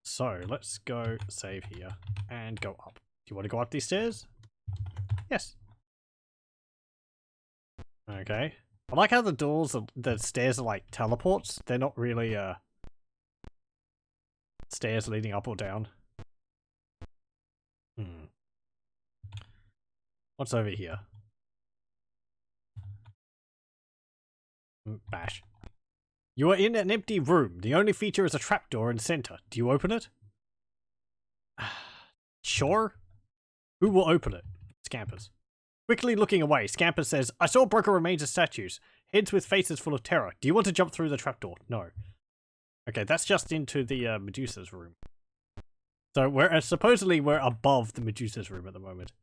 So, let's go save here and go up. Do you want to go up these stairs? Yes. Okay. I like how the doors, the stairs are like teleports. They're not really stairs leading up or down. What's over here? Bash. You are in an empty room. The only feature is a trapdoor in the center. Do you open it? Sure. Who will open it? Scampers. Quickly looking away, Scamper says, I saw broken remains of statues. Heads with faces full of terror. Do you want to jump through the trapdoor? No. Okay, that's just into the Medusa's room. So we're supposedly we're above the Medusa's room at the moment.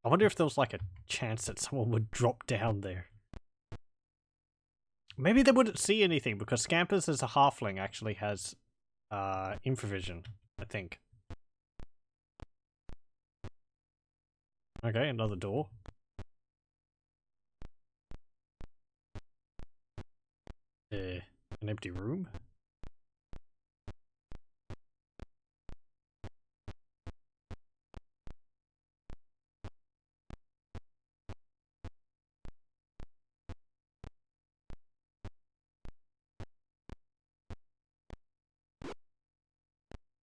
I wonder if there was like a chance that someone would drop down there. Maybe they wouldn't see anything because Scampers as a halfling actually has infravision, I think. Okay, another door. An empty room.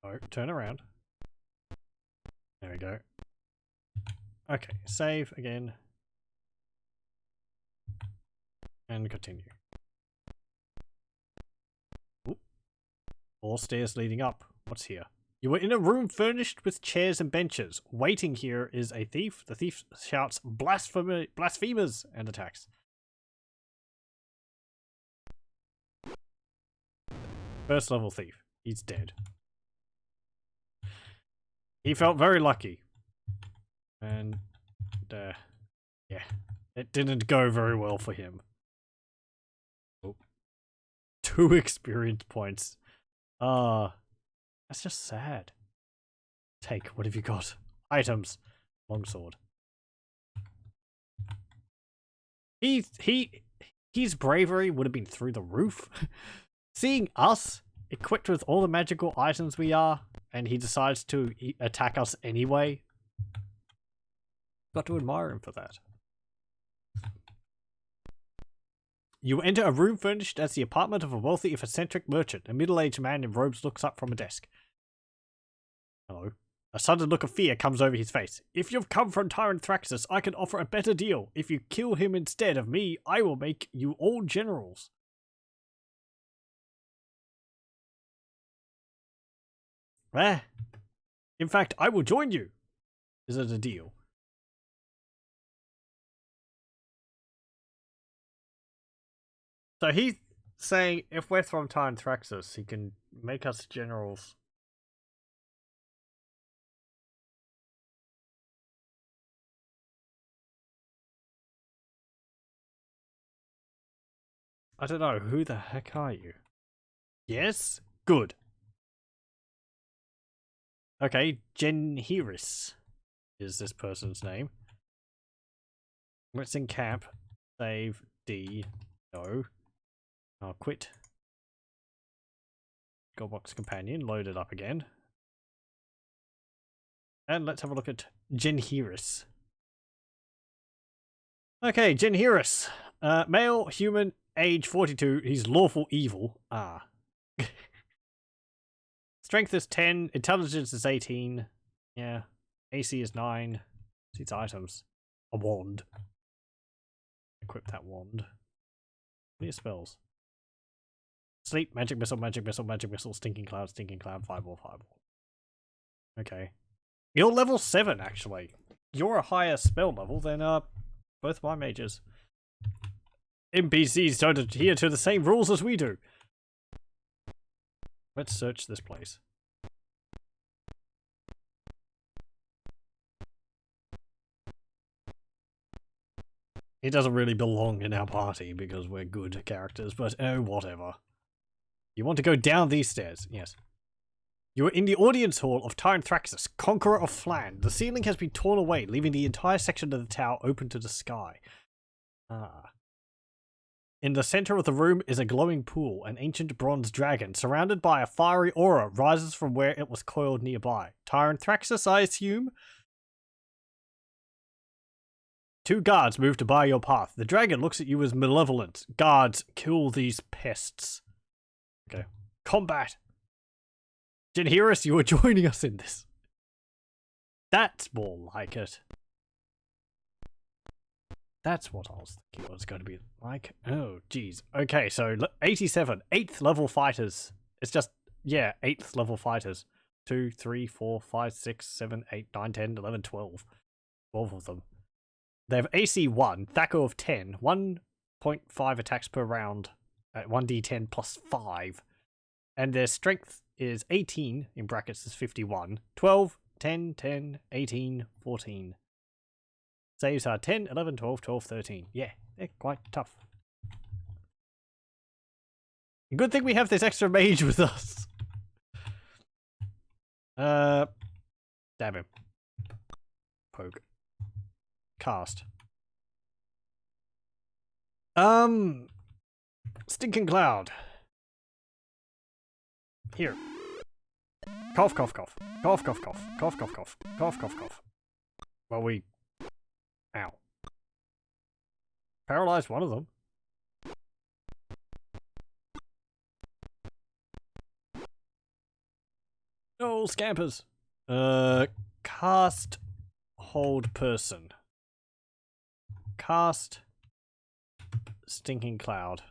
Oh, turn around. There we go. Okay, save again. And continue. Oop. All stairs leading up. What's here? You were in a room furnished with chairs and benches. Waiting here is a thief. The thief shouts blasphemers and attacks. First level thief. He's dead. He felt very lucky. And, yeah. It didn't go very well for him. Oh. 2 experience points. That's just sad. Take, what have you got? Items. Longsword. His bravery would have been through the roof. Seeing us equipped with all the magical items we are, and he decides to attack us anyway. Got to admire him for that. You enter a room furnished as the apartment of a wealthy, if eccentric merchant. A middle-aged man in robes looks up from a desk. Hello. A sudden look of fear comes over his face. If you've come from Tyrant Rexis, I can offer a better deal. If you kill him instead of me, I will make you all generals. In fact, I will join you. Is it a deal? So he's saying if we're from Tyrant Rexis, he can make us generals. I don't know, who the heck are you? Yes? Good. Okay, Djinn Haris is this person's name. Let's encamp. Save D. No. I'll quit. Goldbox companion, load it up again. And let's have a look at Djinn Haris. Okay, Djinn Haris. Male, human, age 42. He's lawful evil. Strength is 10. Intelligence is 18. Yeah. AC is 9. Seats items. A wand. Equip that wand. What are your spells? Sleep, magic missile, magic missile, magic missile, stinking cloud, fireball, fireball. Okay. You're level 7, actually. You're a higher spell level than both my mages. NPCs don't adhere to the same rules as we do. Let's search this place. He doesn't really belong in our party because we're good characters, but oh, whatever. You want to go down these stairs? Yes. You are in the audience hall of Tyrant Rexis, Conqueror of Phlan. The ceiling has been torn away, leaving the entire section of the tower open to the sky. In the center of the room is a glowing pool. An ancient bronze dragon, surrounded by a fiery aura, rises from where it was coiled nearby. Tyrant Rexis, I assume? 2 guards move to bar your path. The dragon looks at you as malevolent. Guards, kill these pests. Okay. Combat! Djinn Haris, you are joining us in this. That's more like it. That's what I was thinking it was going to be like. Oh, geez. Okay, so 87. 8th level fighters. It's just, yeah, 8th level fighters. 2, 3, 4, 5, 6, 7, 8, 9, 10, 11, 12. 12 of them. They have AC 1, THAC0 of 10, 1.5 attacks per round at 1d10 plus 5. And their strength is 18, in brackets is 51, 12, 10, 10, 18, 14. Saves are 10, 11, 12, 12, 13. Yeah, they're quite tough. Good thing we have this extra mage with us. Stab him. Poke. Cast. Stinking cloud. Here. Cough, cough, cough. Cough, cough, cough. Cough, cough, cough. Cough, cough, cough. Well, we... Ow. Paralyzed one of them. No, scampers. Cast... Hold person. Cast... stinking cloud.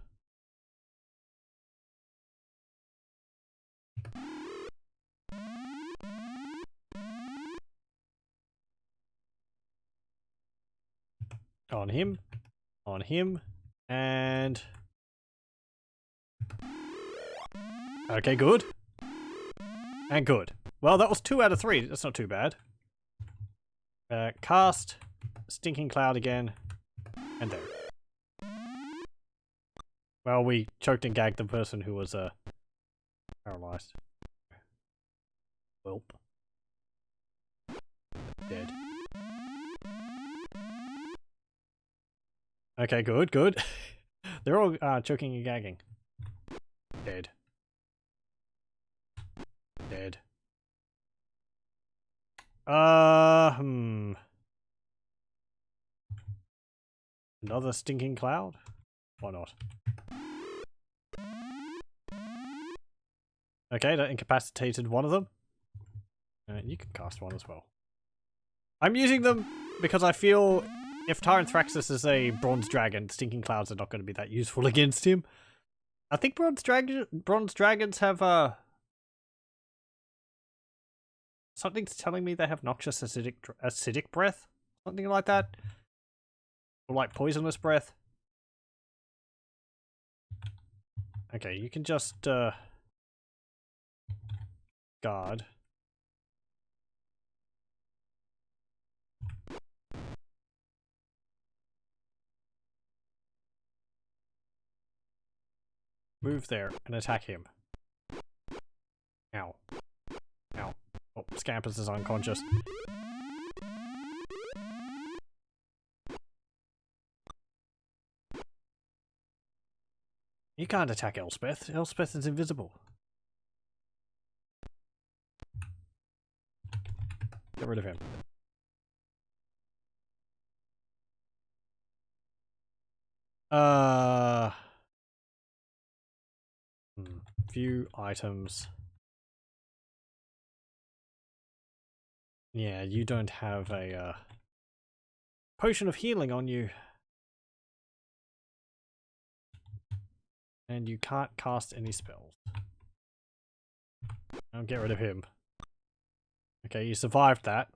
On him, and... Okay, good. And good. Well, that was 2 out of 3. That's not too bad. Cast stinking cloud again, and there. Well, we choked and gagged the person who was paralyzed. Welp. Dead. Okay, good, good. They're all choking and gagging. Dead. Dead. Another stinking cloud? Why not? Okay, that incapacitated one of them. You can cast one as well. I'm using them because I feel if Tyrant Rexis is a bronze dragon, stinking clouds are not going to be that useful against him. I think bronze dragons have something's telling me they have noxious acidic breath, something like that, or like poisonous breath. Okay, you can just guard. Move there and attack him. Ow. Ow. Oh, Scampus is unconscious. You can't attack Elspeth. Elspeth is invisible. Get rid of him. View items. Yeah, you don't have a potion of healing on you. And you can't cast any spells. I'll get rid of him. Okay, you survived that.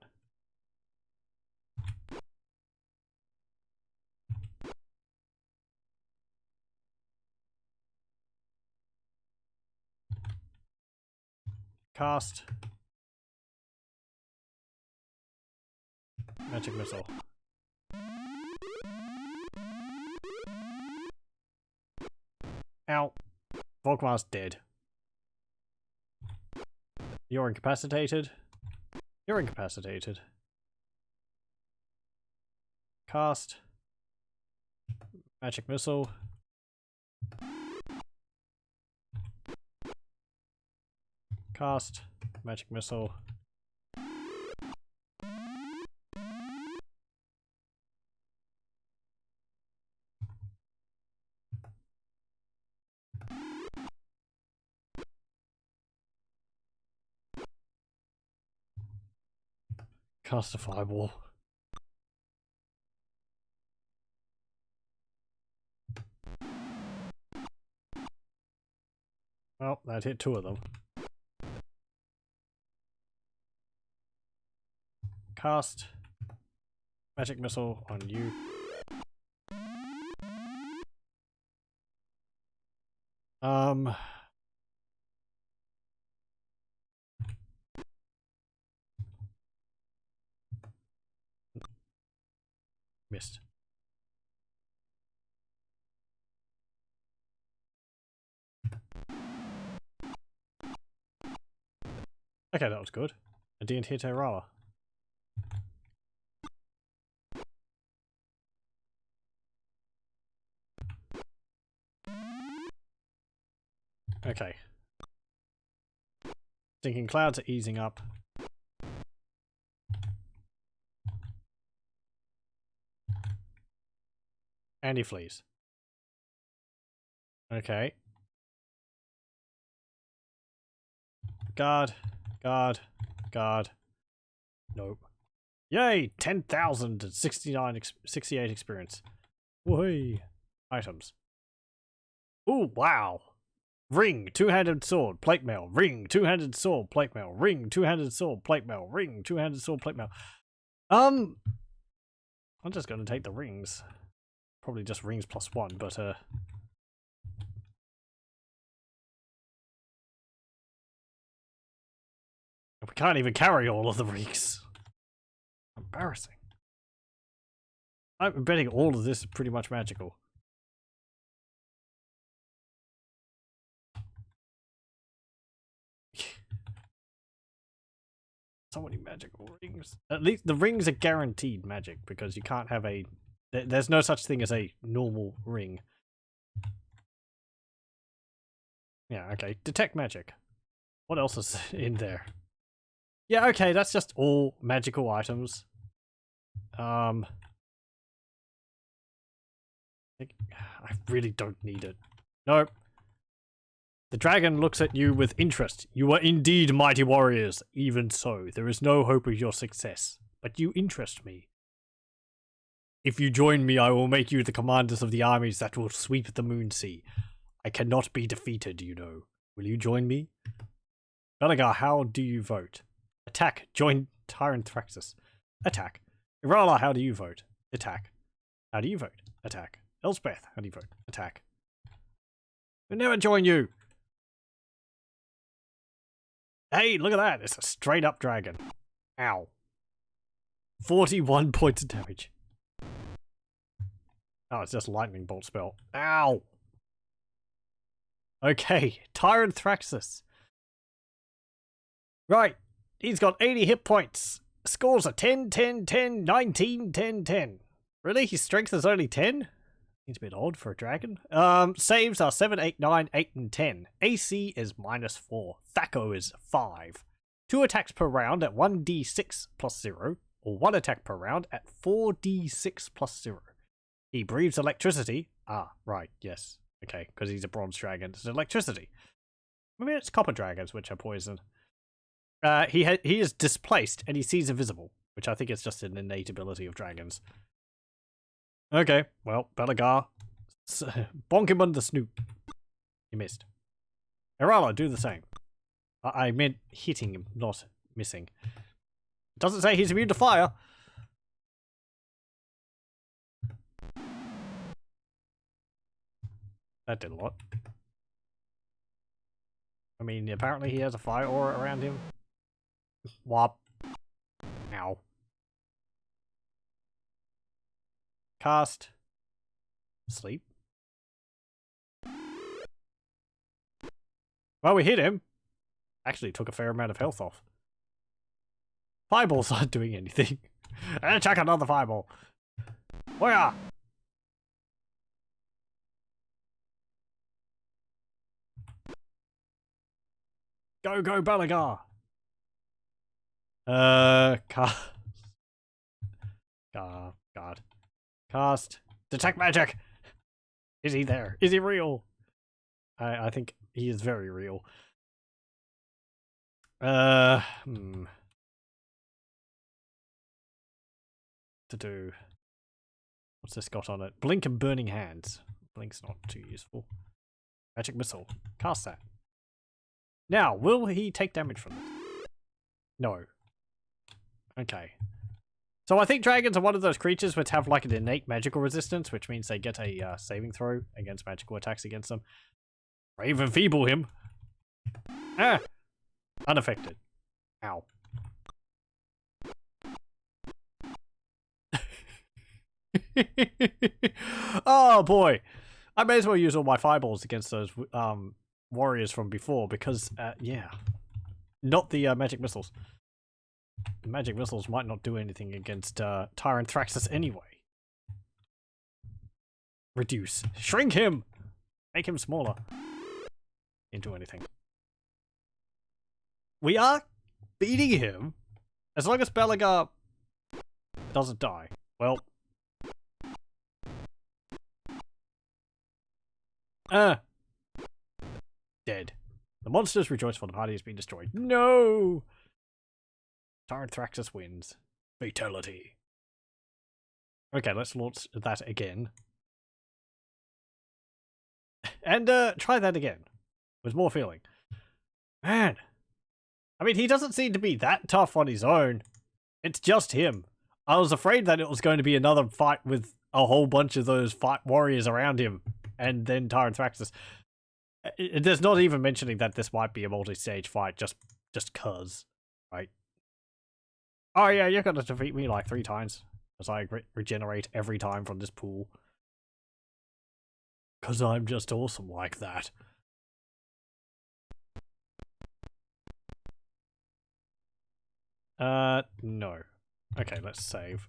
Cast. Magic missile. Ow. Volkmar's dead. You're incapacitated. You're incapacitated. Cast. Magic missile. Cast. Magic missile. Cast a fireball. Well, that hit 2 of them. Cast magic missile on you. Missed. Okay, that was good. I didn't hit a roller. Okay. Thinking clouds are easing up. And he flees. Okay. Guard. Guard. Guard. Nope. Yay! 10,069 68 experience. Whey! Items. Ooh, wow. Ring, two-handed sword, plate mail. Ring, two-handed sword, plate mail. Ring, two-handed sword, plate mail. Ring, two-handed sword, plate mail. I'm just gonna take the rings. Probably just rings plus one, but we can't even carry all of the rings. Embarrassing. I'm betting all of this is pretty much magical. So many magical rings. At least the rings are guaranteed magic because you can't have a... There's no such thing as a normal ring. Yeah, okay. Detect magic. What else is in there? Yeah, okay, that's just all magical items. I really don't need it. Nope. The dragon looks at you with interest. You are indeed mighty warriors. Even so, there is no hope of your success. But you interest me. If you join me, I will make you the commanders of the armies that will sweep the moon sea. I cannot be defeated, you know. Will you join me? Belagar, how do you vote? Attack. Join Tyrant Rexis. Attack. Irala, how do you vote? Attack. How do you vote? Attack. Elspeth, how do you vote? Attack. We'll never join you. Hey, look at that. It's a straight up dragon. Ow. 41 points of damage. Oh, it's just lightning bolt spell. Ow. Okay, Tyrant Rexis. Right. He's got 80 hit points. Scores are 10, 10, 10, 19, 10, 10. Really? His strength is only 10? Seems a bit odd for a dragon. Saves are 7, 8, 9, 8, and 10. AC is -4. Thaco is 5. 2 attacks per round at 1d6 plus 0, or 1 attack per round at 4d6 plus 0. He breathes electricity. Ah, right, yes. Okay, because he's a bronze dragon. It's electricity. I mean, it's copper dragons, which are poison. He is displaced, and he sees invisible, which I think is just an innate ability of dragons. Okay, well, Belagar, bonk him under the snoot. You missed. Irala, do the same. I meant hitting him, not missing. It doesn't say he's immune to fire. That did a lot. I mean, apparently he has a fire aura around him. Wop. Ow. Cast. Sleep. Well, we hit him. Actually took a fair amount of health off. Fireballs aren't doing anything. And chuck another fireball. Where? Go, go, Belagar. Cast. God. Cast. Detect magic. Is he there? Is he real? I think he is very real. To do. What's this got on it? Blink and burning hands. Blink's not too useful. Magic missile. Cast that. Now, will he take damage from this? No. Okay. So I think dragons are one of those creatures which have like an innate magical resistance, which means they get a saving throw against magical attacks against them. Or even feeble him. Ah! Unaffected. Ow. Oh boy. I may as well use all my fireballs against those warriors from before because, yeah. Not the magic missiles. The magic missiles might not do anything against Tyrant Rexis anyway. Reduce. Shrink him! Make him smaller. Into anything. We are beating him as long as Belagar doesn't die. Well. Dead. The monsters rejoice for the party has been destroyed. No! Tyrant Rexis wins. Fatality. Okay, let's launch that again. And try that again. With more feeling. Man. I mean, he doesn't seem to be that tough on his own. It's just him. I was afraid that it was going to be another fight with a whole bunch of those fight warriors around him. And then Tyrant Rexis. There's not even mentioning that this might be a multi-stage fight just cuz. Right? Oh yeah, you're gonna defeat me like 3 times. As I regenerate every time from this pool. Cause I'm just awesome like that. No. Okay, let's save.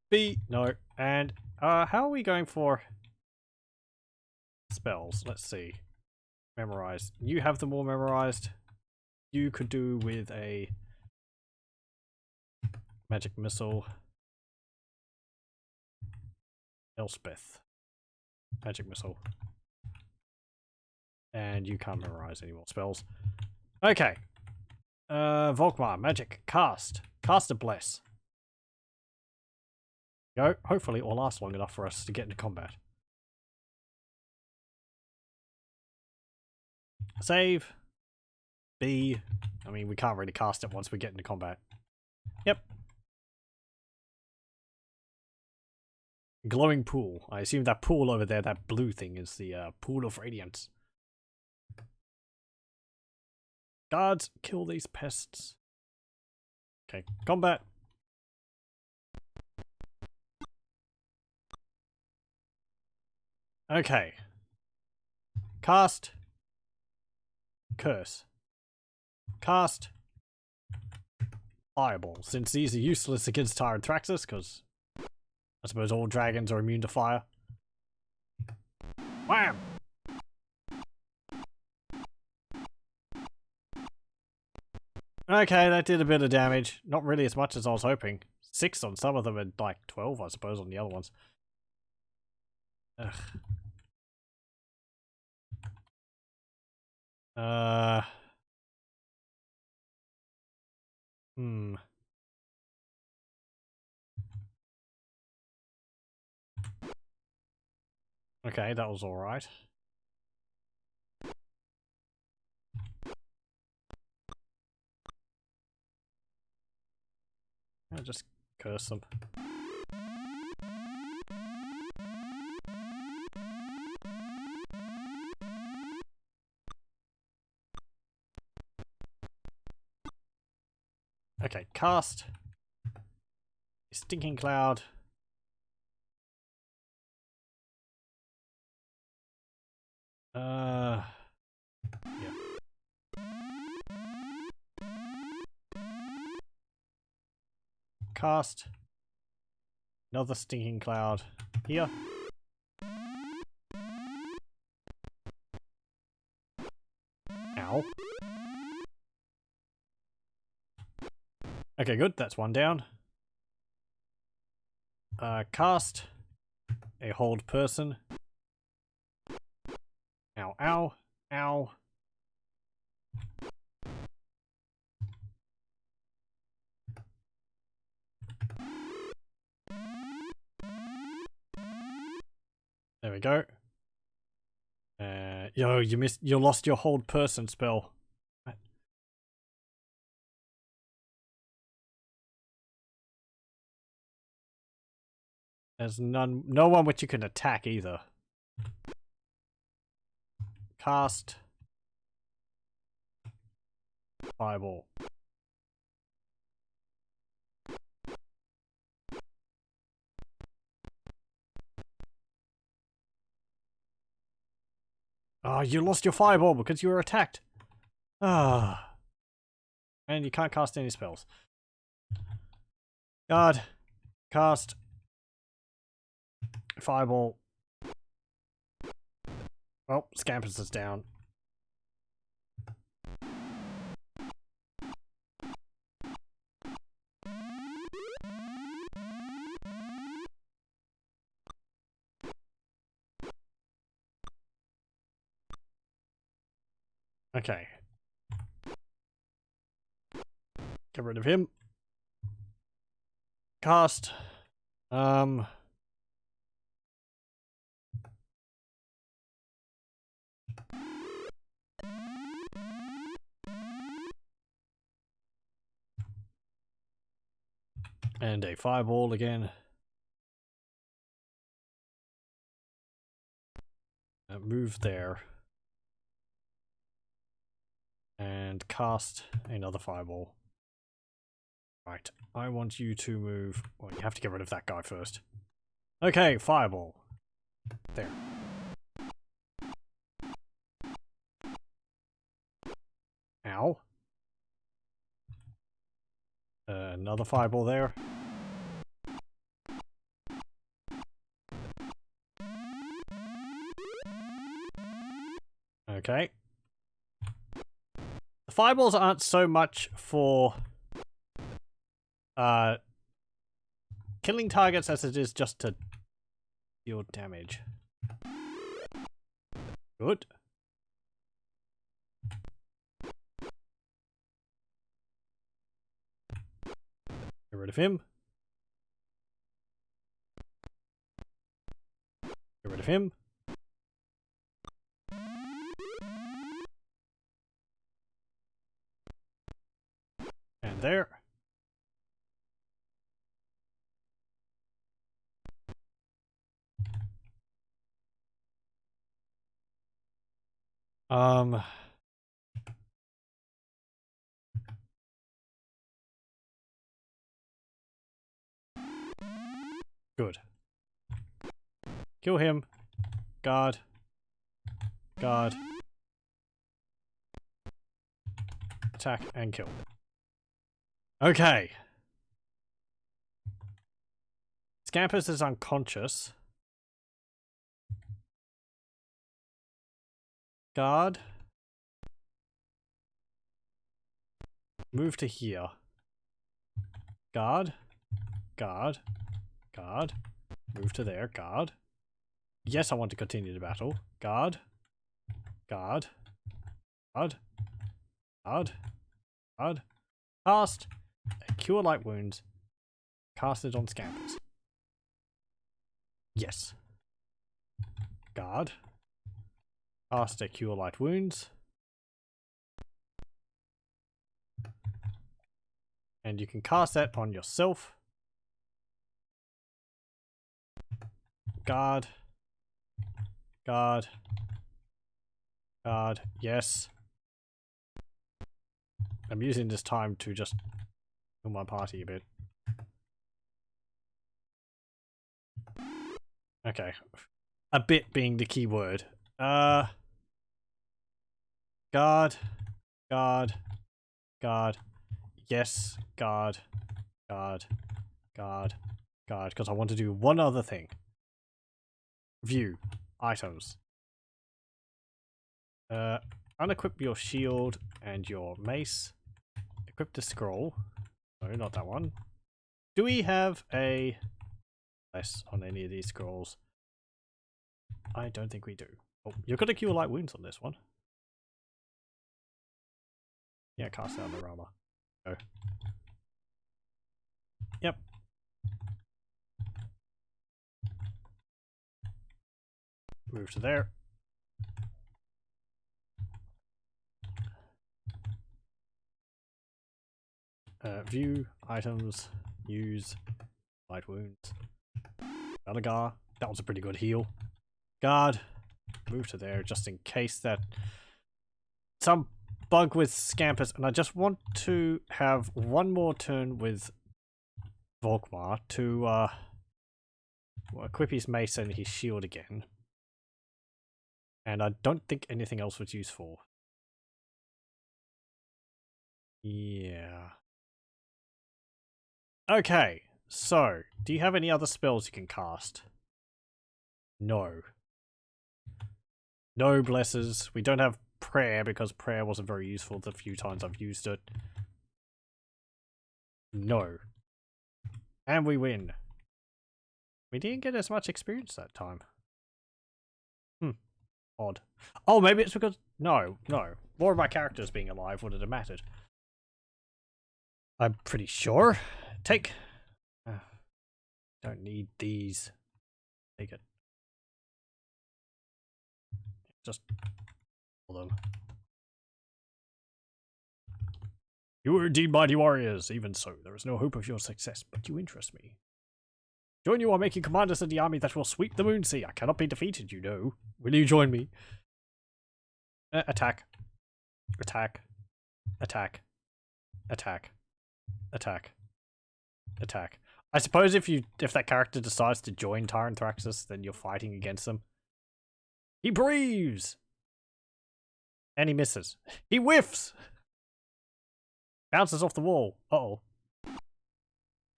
B, no. And, how are we going for spells? Let's see. Memorized. You have them all memorized. You could do with a magic missile. Elspeth. Magic missile. And you can't memorize any more spells. Okay. Volkmar, magic, cast. Cast a bless. Go. Hopefully it will last long enough for us to get into combat. Save. B. I mean, we can't really cast it once we get into combat. Yep. Glowing pool. I assume that pool over there, that blue thing, is the Pool of Radiance. Guards, kill these pests. Okay, combat. Okay. Cast. Curse. Cast. Fireball. Since these are useless against Tyrant Rexis, because I suppose all dragons are immune to fire. Wham! Okay, that did a bit of damage. Not really as much as I was hoping. 6 on some of them and like 12, I suppose, on the other ones. Ugh. Hmm. Okay, that was alright. I'll just curse them. Okay, cast. Stinking Cloud. Yeah. Cast. Another Stinking Cloud. Here. Ow. Okay, good. That's one down. Cast. A hold person. Ow, ow, ow. There we go. Yo, you lost your hold person spell. There's no one which you can attack either. Cast. Fireball. Oh, you lost your fireball because you were attacked. Ah. And you can't cast any spells. God. Cast. Fireball. Well, Scampus is down. Okay. Get rid of him. Cast. And a fireball again. Move there. And cast another fireball. Right, I want you to move... Well, you have to get rid of that guy first. Okay, fireball. There. Ow. Another fireball there. Okay. The fireballs aren't so much for killing targets as it is just to deal damage. Good. Get rid of him. Get rid of him. And there. Good. Kill him. Guard. Guard. Attack and kill. Okay. Scampus is unconscious. Guard. Move to here. Guard. Guard. Guard. Move to there. Guard. Yes, I want to continue the battle. Guard. Guard. Guard. Guard. Guard. Cast. Cure light wounds. Cast it on Scampers. Yes. Guard. Cast a cure light wounds. And you can cast that on yourself. Guard. Guard. Guard. Yes. I'm using this time to just kill my party a bit. Okay. A bit being the key word. Guard. Guard. Guard. Yes. Guard. Guard. Guard. Guard. Because I want to do one other thing. View. Items. Unequip your shield and your mace. Equip the scroll. No, not that one. Do we have a less on any of these scrolls? I don't think we do. Oh, you're gonna cure light wounds on this one. Yeah, cast out the armor. Go. Yep. Move to there. View, items, use, light wounds. Belagar, that was a pretty good heal. Guard, move to there just in case that some bug with Scampers, and I just want to have one more turn with Volkmar to equip his mace and his shield again. And I don't think anything else was useful. Yeah. Okay, so, do you have any other spells you can cast? No. No blesses. We don't have prayer because prayer wasn't very useful the few times I've used it. No. And we win. We didn't get as much experience that time. Odd. Oh, maybe it's because... No. More of my characters being alive would have mattered. I'm pretty sure. Take. Don't need these. Take it. Just Hold on. You are indeed mighty warriors. Even so, there is no hope of your success, but you interest me. Join you on making commanders of the army that will sweep the moon sea. I cannot be defeated, you know. Will you join me? Attack. Attack. Attack. Attack. Attack. Attack. I suppose if that character decides to join Tyrant Rexis, then you're fighting against them. He breathes! And he misses. He whiffs! Bounces off the wall. Uh-oh.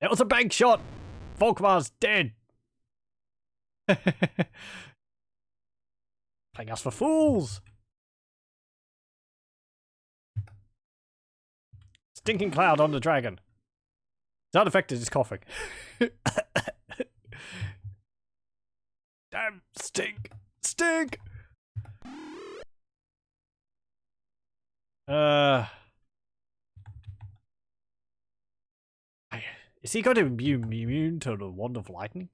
It was a bank shot! Volkmar's dead! Playing us for fools! Stinking cloud on the dragon. It's unaffected, it's coughing. Damn, stink! Stink! Is he going to be immune to the wand of lightning?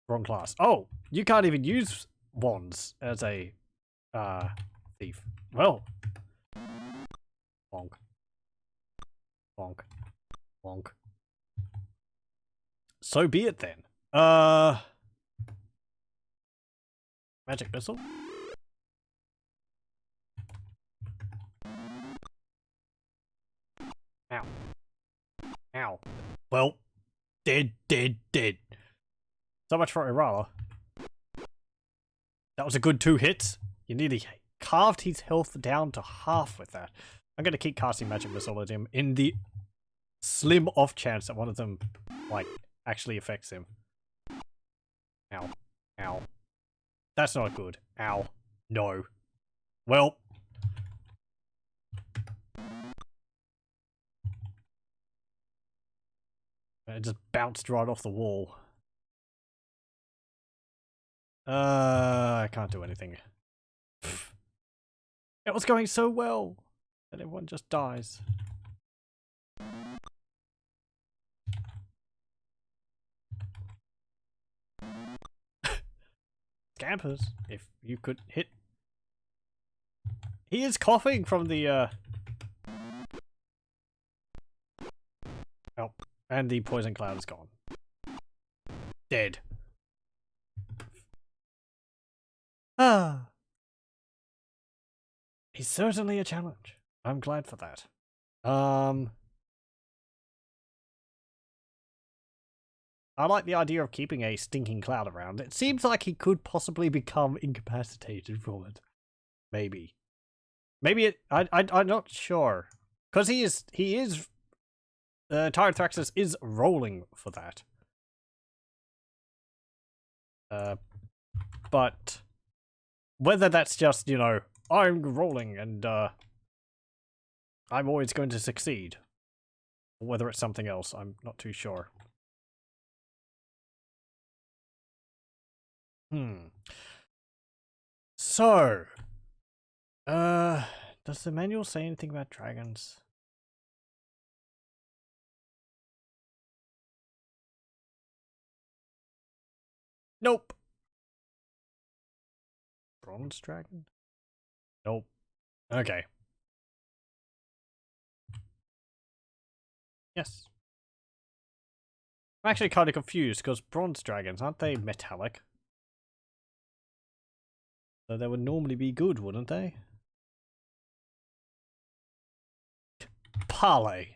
Wrong class. Oh, you can't even use wands as a thief. Well, bonk, bonk, bonk. So be it then. Magic missile. Ow. Ow. Well, dead. So much for Irala. That was a good 2 hits. You nearly carved his health down to half with that. I'm going to keep casting Magic Missile at him in the slim off chance that one of them, like, actually affects him. Ow. Ow. That's not good. Ow. No. Well. It just bounced right off the wall. I can't do anything. It was going so well that everyone just dies. Scampers, if you could hit. He is coughing from the Oh, and the poison cloud is gone. Dead. Ah. He's certainly a challenge. I'm glad for that. I like the idea of keeping a stinking cloud around. It seems like he could possibly become incapacitated from it. Maybe. Maybe it. I'm not sure. Because he is. Tyrant Rexis is rolling for that. But whether that's just, you know, I'm rolling and I'm always going to succeed, or whether it's something else, I'm not too sure. So, does the manual say anything about dragons? Nope. Bronze dragon? Nope. Okay. Yes. I'm actually kind of confused because bronze dragons, aren't they metallic? So they would normally be good, wouldn't they? Parlay.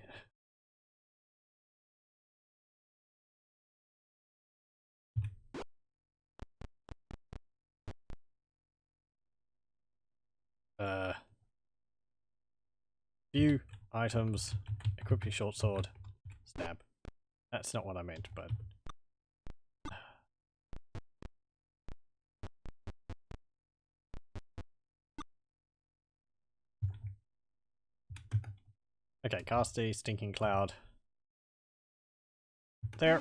View, items, equip your short sword, stab. That's not what I meant, but... Okay, cast a stinking cloud. There.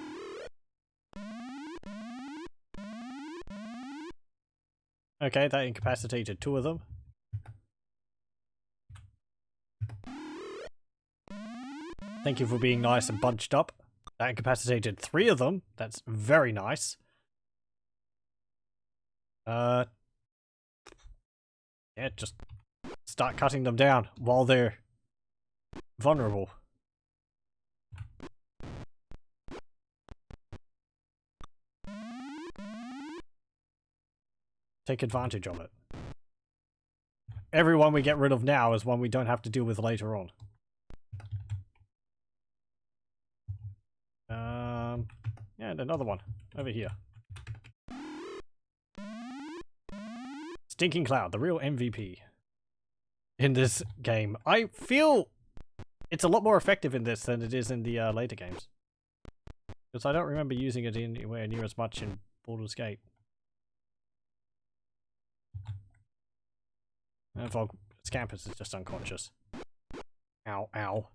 Okay, that incapacitated 2 of them. Thank you for being nice and bunched up. That incapacitated 3 of them. That's very nice. Yeah, just start cutting them down while they're vulnerable. Take advantage of it. Everyone we get rid of now is one we don't have to deal with later on. Yeah, and another one over here. Stinking Cloud, the real MVP in this game. I feel it's a lot more effective in this than it is in the later games. Because I don't remember using it anywhere near as much in Baldur's Gate. And Scampus is just unconscious. Ow, ow.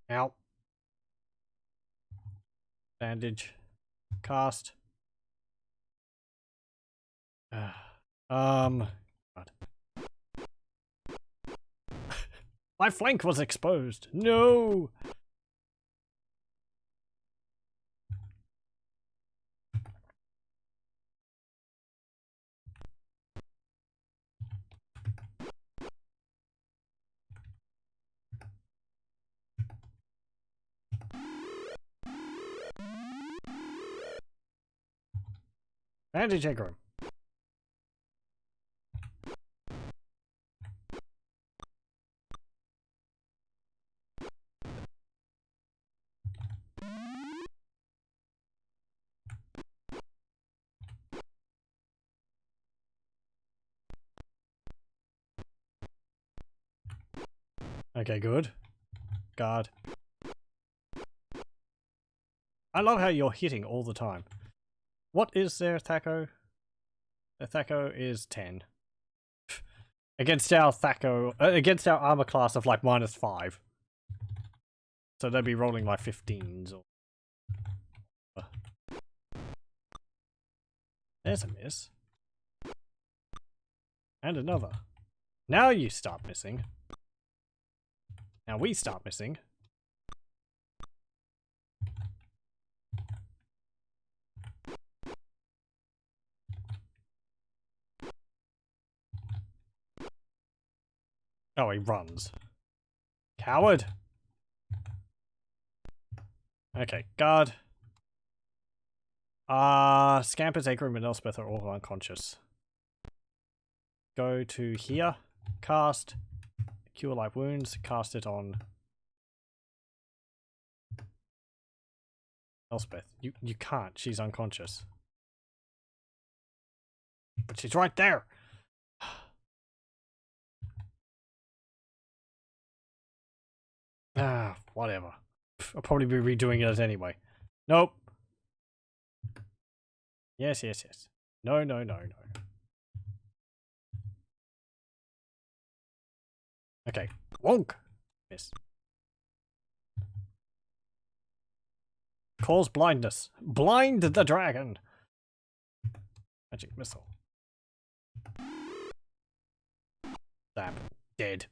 Ow. Bandage. Cast. God. My flank was exposed. No! Bandage aggro. Okay, good. Guard. I love how you're hitting all the time. What is their Thaco? Their Thaco is 10. Against our Thaco, against our armor class of like -5. So they'd be rolling like 15s or... There's a miss. And another. Now you start missing. Now we start missing. Oh, he runs. Coward! Okay, guard. Scampers, Akram, and Elspeth are all unconscious. Go to here. Cast. Cure Light Wounds. Cast it on Elspeth. You can't. She's unconscious. But she's right there! Whatever. I'll probably be redoing it anyway. Nope. Yes, yes, yes. No, no, no, no. Okay. Wonk! Miss. Cause blindness. Blind the dragon! Magic missile. Stab. Dead.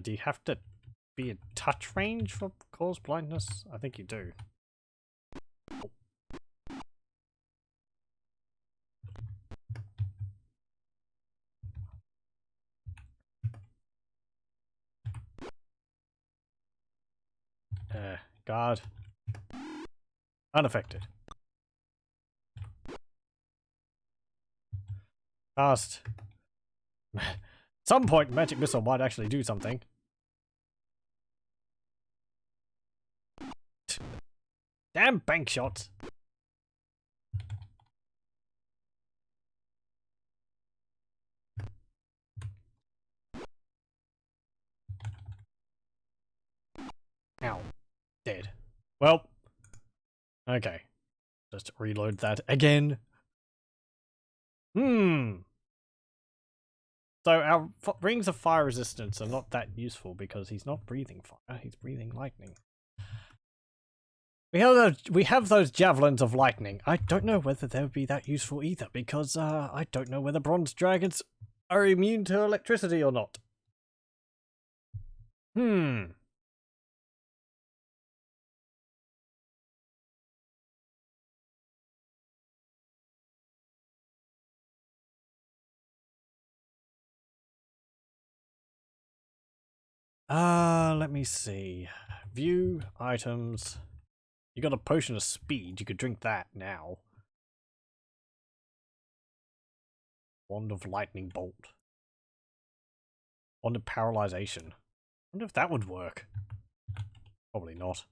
Do you have to be in touch range for cause blindness? I think you do. Guard. Unaffected. Cast. At some point, magic missile might actually do something. Damn bank shots. Ow. Dead. Well. Okay. Just reload that again. So our rings of fire resistance are not that useful because he's not breathing fire, he's breathing lightning. We have those javelins of lightning. I don't know whether they would be that useful either because I don't know whether bronze dragons are immune to electricity or not. Let me see. View items. You got a potion of speed. You could drink that now. Wand of lightning bolt. Wand of paralyzation. I wonder if that would work. Probably not.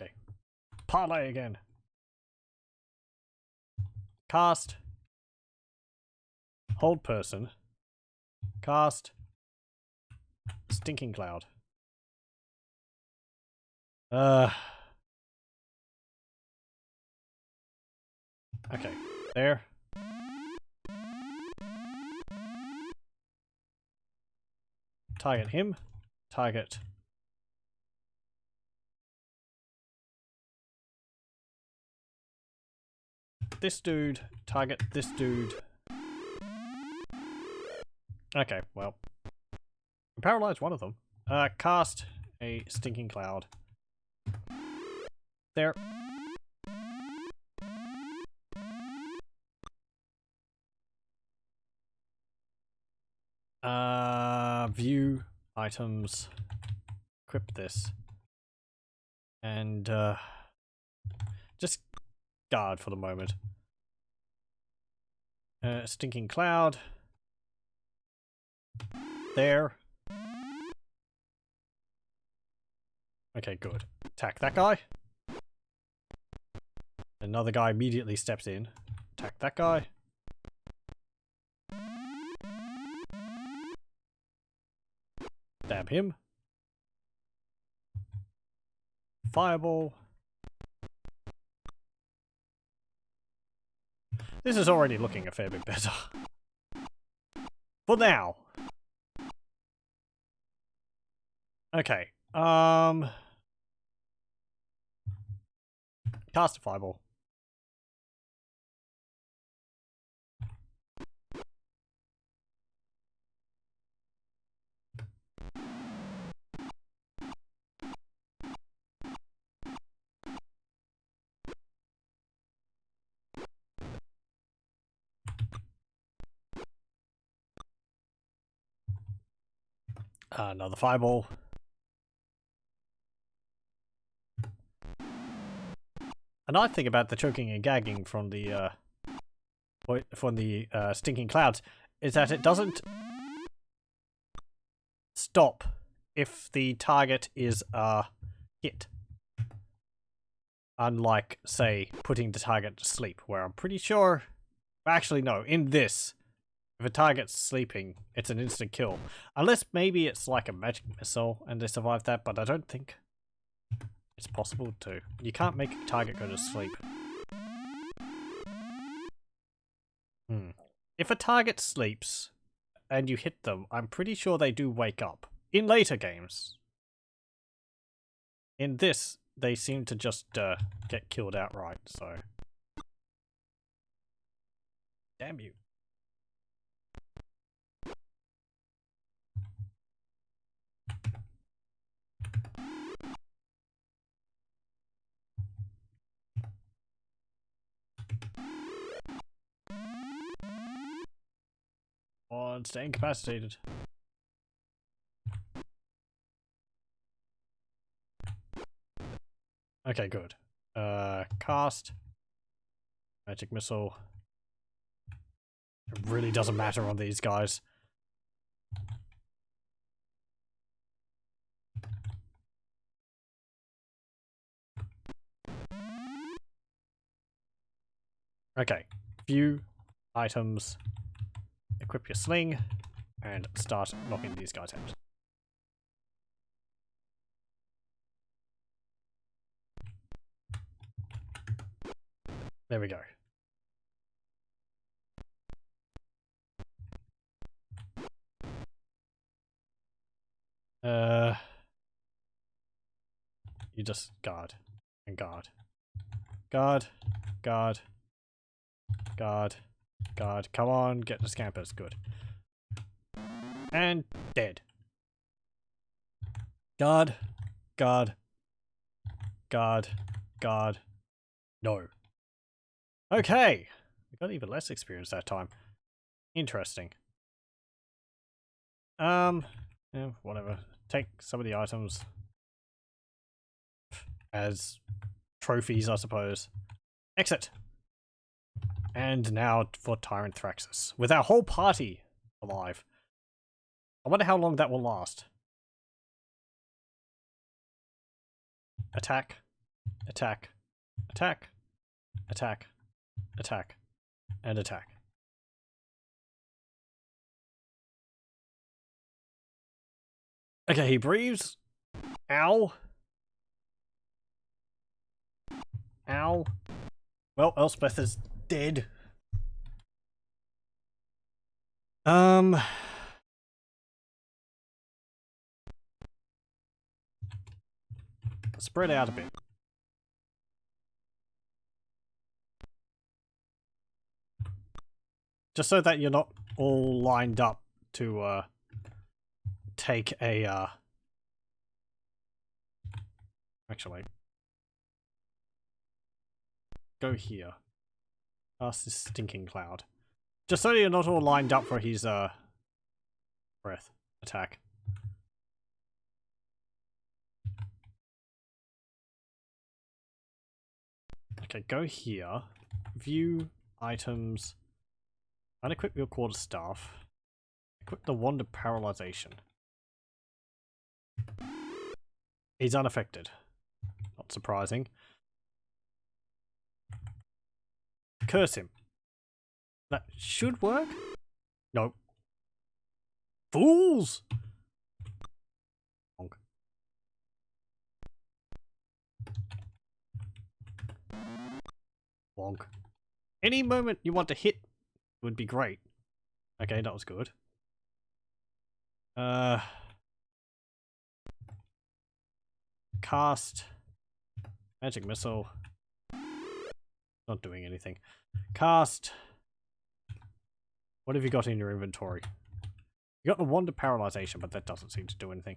Okay. Parlay again. Cast. Hold person. Cast. Stinking cloud. Okay. There. Target him. Target. This dude. Target this dude. Okay, well. Paralyze one of them. Cast a stinking cloud. There. View items. Equip this. And just guard for the moment. Stinking cloud. There. Okay, good. Attack that guy. Another guy immediately steps in. Attack that guy. Stab him. Fireball. This is already looking a fair bit better. For now. Okay. Cast a fireball. Another fireball. A nice thing about the choking and gagging from the stinking clouds is that it doesn't stop if the target is hit. Unlike, say, putting the target to sleep, where I'm pretty sure... Actually, no, in this, if a target's sleeping, it's an instant kill. Unless maybe it's like a magic missile and they survive that, but I don't think it's possible to. You can't make a target go to sleep. If a target sleeps and you hit them, I'm pretty sure they do wake up. In later games. In this, they seem to just get killed outright, so... Damn you. On, stay incapacitated. Okay, good. Cast. Magic missile. It really doesn't matter on these guys. Okay. View items. Equip your sling. And start knocking these guys out. There we go. You just guard. And guard. Guard. Guard. Guard. Guard. Come on, get the scampers. Good. And dead. Guard. Guard. Guard. Guard. No. Okay. We got even less experience that time. Interesting. Yeah, whatever. Take some of the items as trophies, I suppose. Exit. And now for Tyrant Rexis. With our whole party alive. I wonder how long that will last. Attack. Attack. Attack. Attack. Attack. And attack. Okay, he breathes. Ow. Ow. Well, Elspeth is dead. Spread out a bit. Just so that you're not all lined up to take a actually go here. Cast this stinking cloud. Just so you're not all lined up for his breath attack. Okay, go here. View items. Unequip your quarterstaff. Equip the wand of paralyzation. He's unaffected. Not surprising. Curse him. That should work? Nope. Fools! Bonk. Bonk. Any moment you want to hit would be great. Okay, that was good. Cast magic missile. Not doing anything. Cast. What have you got in your inventory? You got the wand of paralyzation, but that doesn't seem to do anything.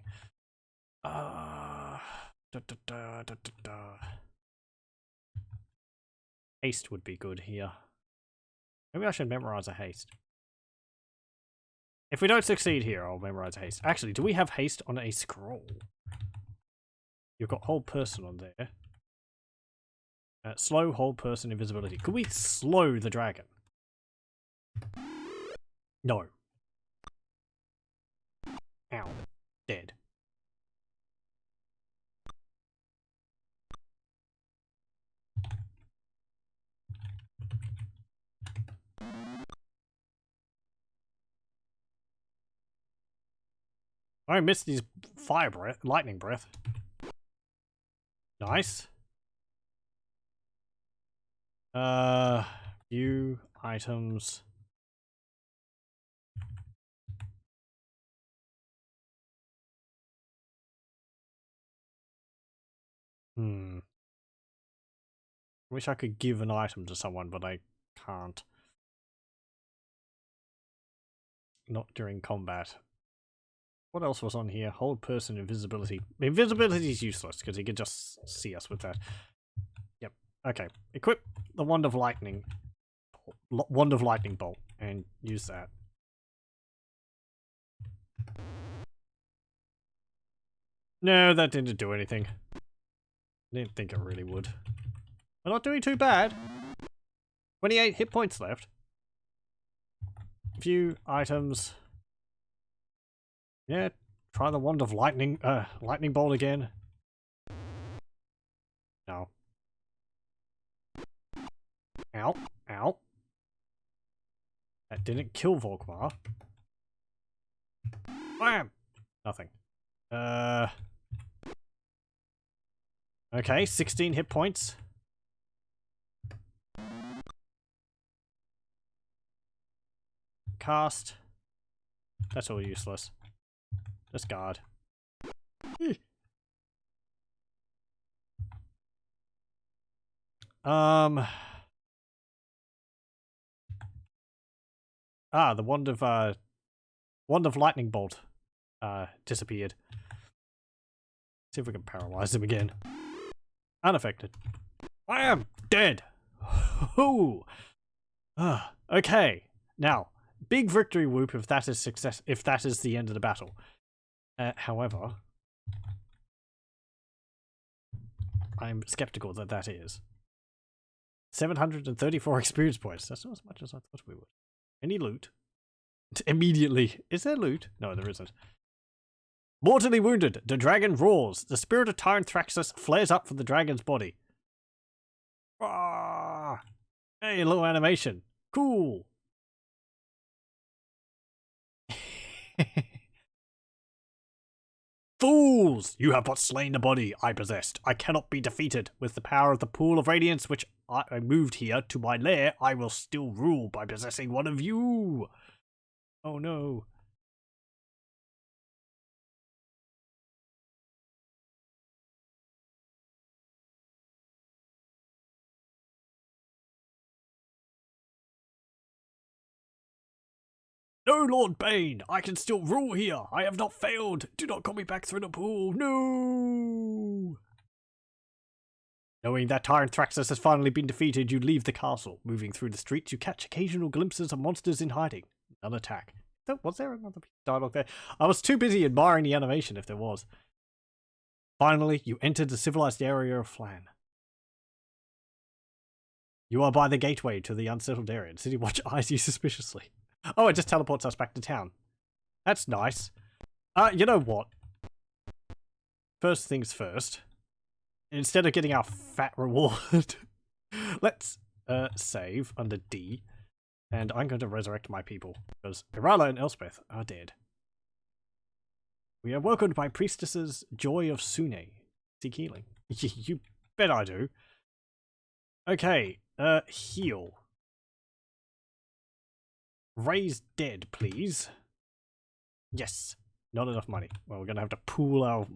Haste would be good here. Maybe I should memorize a haste. If we don't succeed here, I'll memorize a haste. Actually, do we have haste on a scroll? You've got hold person on there. Slow hold person invisibility. Could we slow the dragon? No. Ow. Dead. I missed his fire breath, lightning breath. Nice. View items. Wish I could give an item to someone, but I can't. Not during combat. What else was on here? Hold person invisibility. Invisibility is useless because he can just see us with that. Yep. Okay. Equip the wand of lightning. Wand of lightning bolt and use that. No, that didn't do anything. I didn't think it really would. We're not doing too bad. 28 hit points left. Few items. Yeah, try the wand of lightning bolt again. No. Ow. Ow. That didn't kill Volkmar. Bam! Nothing. Okay, 16 hit points. cast. That's all useless. Discard. The wand of lightning bolt disappeared. See if we can paralyze him again. Unaffected. I am dead. Okay. Now, big victory whoop if that is success. If that is the end of the battle. However, I'm skeptical that that is. 734 experience points. That's not as much as I thought we would. Any loot? Immediately. Is there loot? No, there isn't. Mortally wounded. The dragon roars. The spirit of Tyrant Rexis flares up from the dragon's body. Ah! Hey, a little animation. Cool. Fools! You have but slain the body I possessed. I cannot be defeated. With the power of the Pool of Radiance, which I moved here to my lair, I will still rule by possessing one of you. Oh no. No, Lord Bane, I can still rule here. I have not failed. Do not call me back through the pool. No. Knowing that Tyrant Rexis has finally been defeated, you leave the castle. Moving through the streets, you catch occasional glimpses of monsters in hiding. An attack. Was there another dialogue there? I was too busy admiring the animation if there was. Finally, you entered the civilized area of Phlan. You are by the gateway to the unsettled area. The City Watch eyes you suspiciously. Oh, it just teleports us back to town. That's nice. You know what? First things first. Instead of getting our fat reward, let's save under D. And I'm going to resurrect my people, because Irala and Elspeth are dead. We are welcomed by Priestesses Joy of Sune. Seek healing. You bet I do. Okay, heal. Raise dead, please. Yes. Not enough money. Well, we're going to have to pool our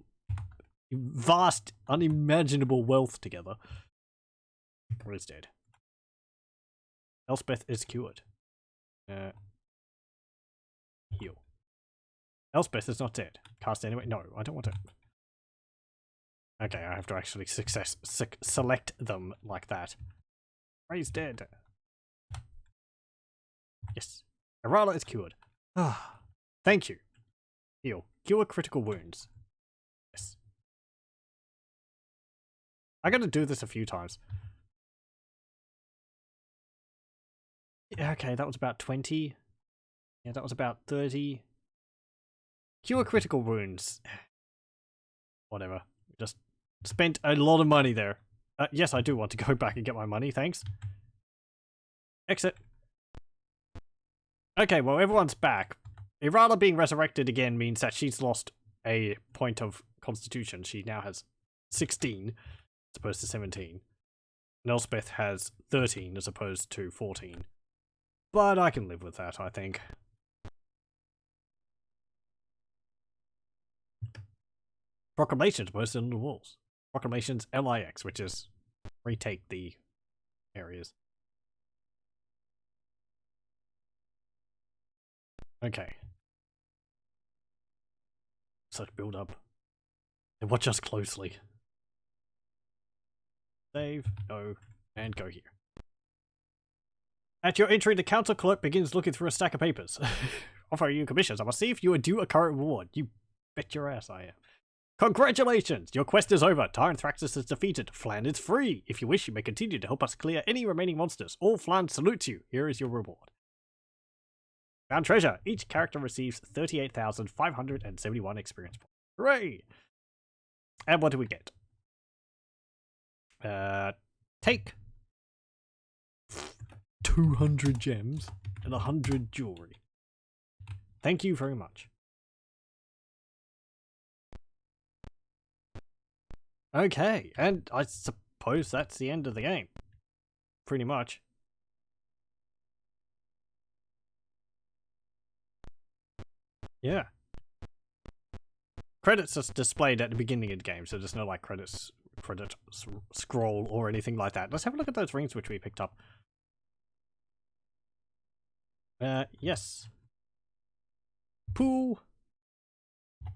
vast, unimaginable wealth together. Raise dead. Elspeth is cured. Heal. Elspeth is not dead. Cast anyway? No, I don't want to. Okay, I have to actually select them like that. Raise dead. Yes. Irala is cured. Ah, thank you. Heal. Cure critical wounds. Yes. I gotta do this a few times. Yeah, okay, that was about 20. Yeah, that was about 30. Cure critical wounds. Whatever. Just spent a lot of money there. Yes, I do want to go back and get my money, thanks. Exit. Okay, well, everyone's back. Irala being resurrected again means that she's lost a point of constitution. She now has 16 as opposed to 17. And Elspeth has 13 as opposed to 14. But I can live with that, I think. Proclamations posted on the walls. Proclamations LIX, which is retake the areas. Okay. Such build up. They watch us closely. Save, go, and go here. At your entry, the council clerk begins looking through a stack of papers. Offer you commissions. I must see if you are due a current reward. You bet your ass I am. Congratulations! Your quest is over. Tyrant Rexis is defeated. Phlan is free. If you wish, you may continue to help us clear any remaining monsters. All Phlan salutes you. Here is your reward. Found treasure. Each character receives 38,571 experience points. Hooray! And what do we get? Take 200 gems and 100 jewelry. Thank you very much. Okay, and I suppose that's the end of the game. Pretty much. Yeah. Credits are displayed at the beginning of the game, so there's no like credit scroll or anything like that. Let's have a look at those rings which we picked up. Yes. Pool.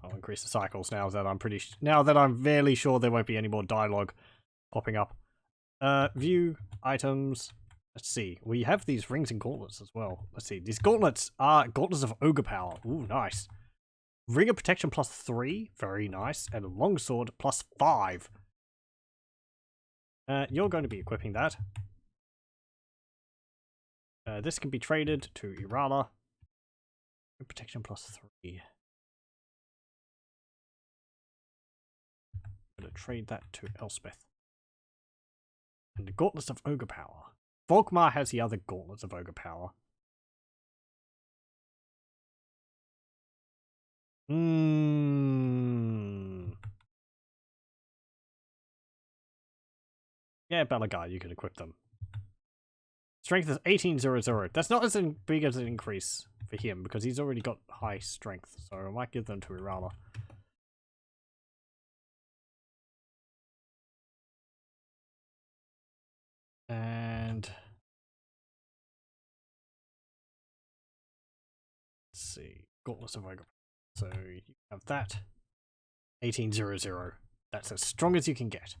I'll increase the cycles now that I'm fairly sure there won't be any more dialogue popping up. View items. Let's see. We have these rings and gauntlets as well. Let's see. These gauntlets are gauntlets of ogre power. Ooh, nice. Ring of protection +3. Very nice. And a longsword +5. You're going to be equipping that. This can be traded to Irala. Protection +3. I'm going to trade that to Elspeth. And the gauntlets of ogre power. Volkmar has the other gauntlets of ogre power. Yeah, Balagar, you can equip them. Strength is 1800. That's not as big as an increase for him because he's already got high strength. So I might give them to Irala. And let's see, gauntlets of ogre. So you have that. 1800. That's as strong as you can get.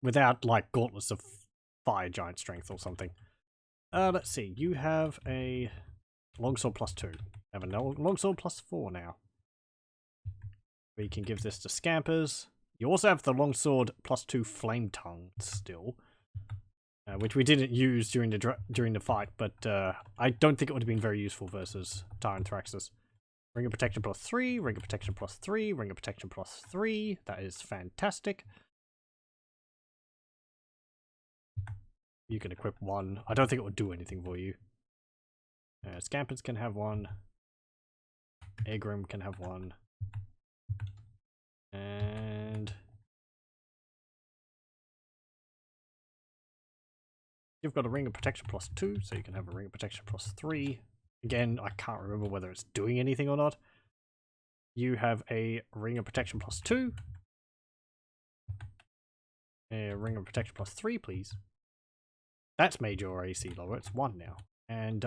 Without like gauntlets of fire giant strength or something. Let's see. You have a longsword +2. You have a longsword +4 now. We can give this to Scampers. You also have the longsword +2 flame tongue still, which we didn't use during the fight, but I don't think it would have been very useful versus Tyrant Rexis. Ring of protection +3, ring of protection +3, ring of protection +3. That is fantastic. You can equip one. I don't think it would do anything for you. Scampers can have one. Egrim can have one. And you've got a ring of protection +2, so you can have a ring of protection +3. Again, I can't remember whether it's doing anything or not. You have a ring of protection +2. A ring of protection +3, please. That's made your AC lower. It's 1 now. And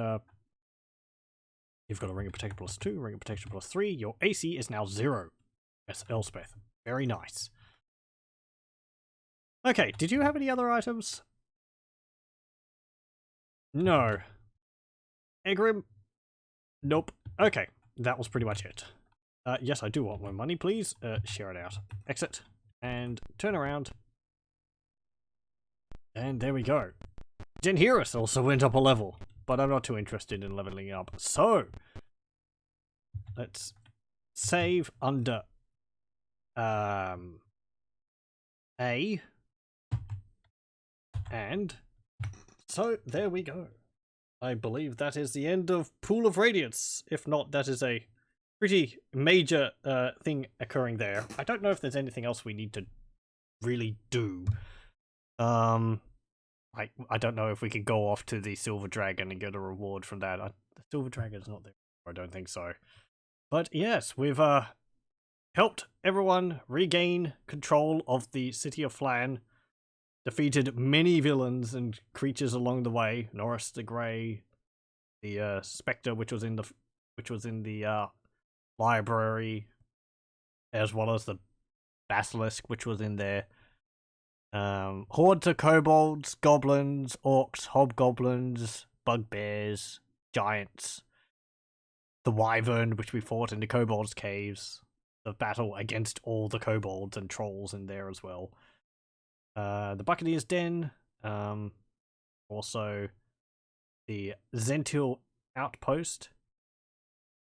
you've got a ring of protection +2, ring of protection +3. Your AC is now 0. That's Elspeth. Very nice. Okay, did you have any other items? No. Egrim? Nope. Okay, that was pretty much it. Yes, I do want my money, please. Share it out. Exit. And turn around. And there we go. Djinn Haris also went up a level, but I'm not too interested in leveling up. So, let's save under A. And so there we go. I believe that is the end of Pool of Radiance. If not, that is a pretty major thing occurring there. I don't know if there's anything else we need to really do. I don't know if we could go off to the Silver Dragon and get a reward from that. The Silver Dragon's not there. I don't think so. But yes, we've helped everyone regain control of the city of Phlan. Defeated many villains and creatures along the way. Norris the Grey, the Spectre, which was in the library, as well as the Basilisk, which was in there. Hordes of kobolds, goblins, orcs, hobgoblins, bugbears, giants. The wyvern, which we fought in the kobolds' caves. The battle against all the kobolds and trolls in there as well. The Buccaneer's Den, also the Zentil Outpost,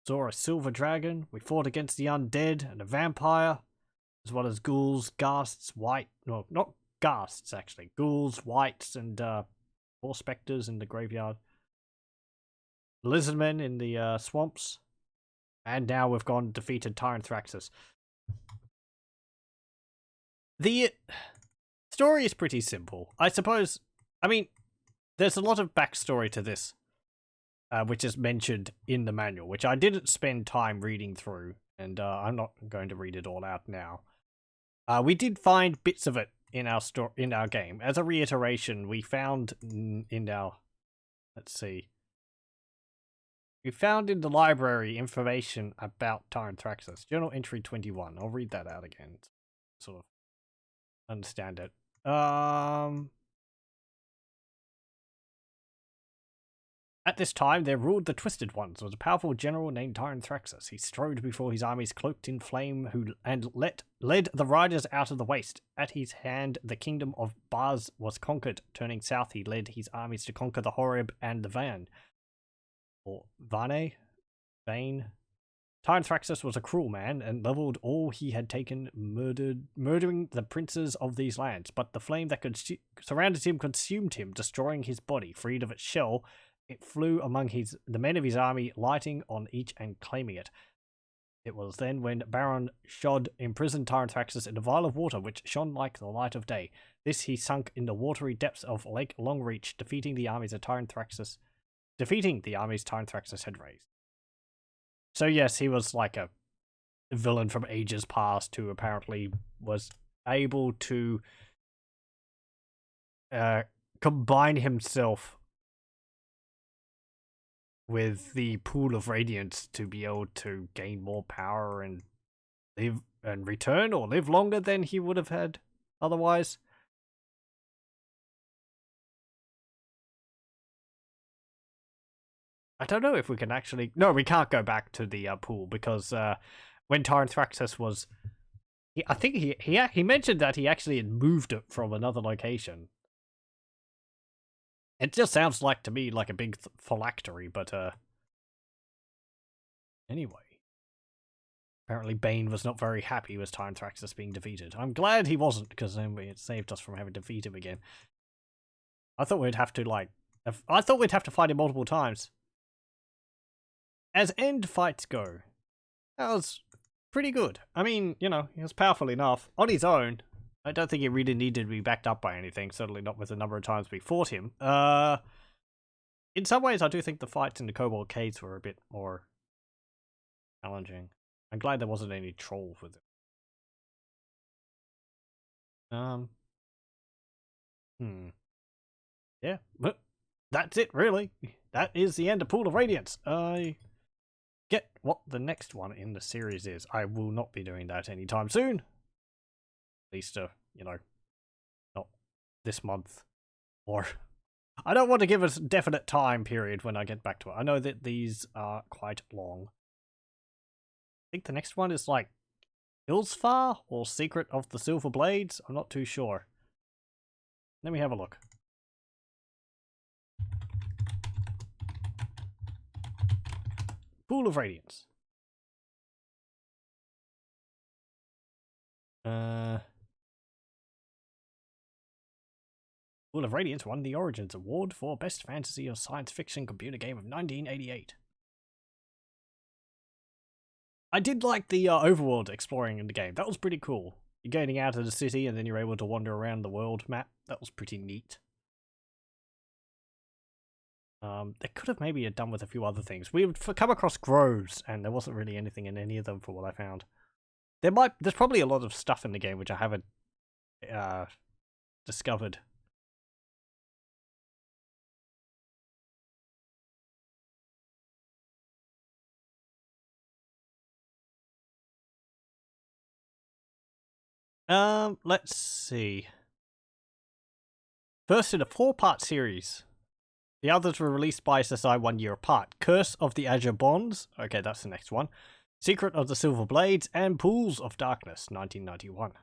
saw a silver dragon, we fought against the undead and a vampire, as well as ghouls, ghasts, not ghasts actually, ghouls, wights, and more spectres in the graveyard, lizardmen in the swamps, and now we've gone and defeated Tyrant Rexis. The story is pretty simple. I suppose, I mean, there's a lot of backstory to this. which is mentioned in the manual, which I didn't spend time reading through, and I'm not going to read it all out now. We did find bits of it in our game. As a reiteration, we found in our, let's see, we found in the library information about Tyrant Rexis. Journal entry 21. I'll read that out again, sort of understand it. At this time, there ruled the Twisted Ones, was a powerful general named Tyrant Rexis. He strode before his armies cloaked in flame, and led the riders out of the waste. At his hand, the kingdom of Baz was conquered. Turning south, he led his armies to conquer the Horeb and the Van. Or Vane. Tyrant Rexis was a cruel man, and leveled all he had taken, murdering the princes of these lands. But the flame that surrounded him consumed him, destroying his body. Freed of its shell, it flew among the men of his army, lighting on each and claiming it. It was then when Baron Shod imprisoned Tyrant Rexis in a vial of water which shone like the light of day. This he sunk in the watery depths of Lake Longreach, defeating the armies Tyrant Rexis had raised. So yes, he was like a villain from ages past who apparently was able to combine himself with the Pool of Radiance to be able to gain more power and live and return or live longer than he would have had otherwise. I don't know if we can actually... No, we can't go back to the pool because when Tyrant Rexis was... I think he mentioned that he actually had moved it from another location. It just sounds like to me like a big phylactery, but anyway. Apparently Bane was not very happy with Tyrant Rexis being defeated. I'm glad he wasn't, because then it saved us from having to defeat him again. I thought we'd have to fight him multiple times. As end fights go, that was pretty good. I mean, you know, he was powerful enough on his own. I don't think he really needed to be backed up by anything, certainly not with the number of times we fought him. In some ways, I do think the fights in the Kobold Caves were a bit more challenging. I'm glad there wasn't any trolls with it. Yeah, but that's it, really. That is the end of Pool of Radiance. I get what the next one in the series is. I will not be doing that anytime soon. At least, you know, not this month. Or, I don't want to give a definite time period when I get back to it. I know that these are quite long. I think the next one is like Ilsfar or Secret of the Silver Blades. I'm not too sure. Let me have a look. Pool of Radiance. Pool of Radiance won the Origins Award for Best Fantasy or Science Fiction Computer Game of 1988. I did like the overworld exploring in the game. That was pretty cool. You're getting out of the city and then you're able to wander around the world map. That was pretty neat. They could have maybe done with a few other things. We would come across groves, and there wasn't really anything in any of them for what I found. There's probably a lot of stuff in the game which I haven't discovered. Let's see. First in a 4-part series. The others were released by SSI 1 year apart. Curse of the Azure Bonds. Okay, that's the next one. Secret of the Silver Blades and Pools of Darkness, 1991.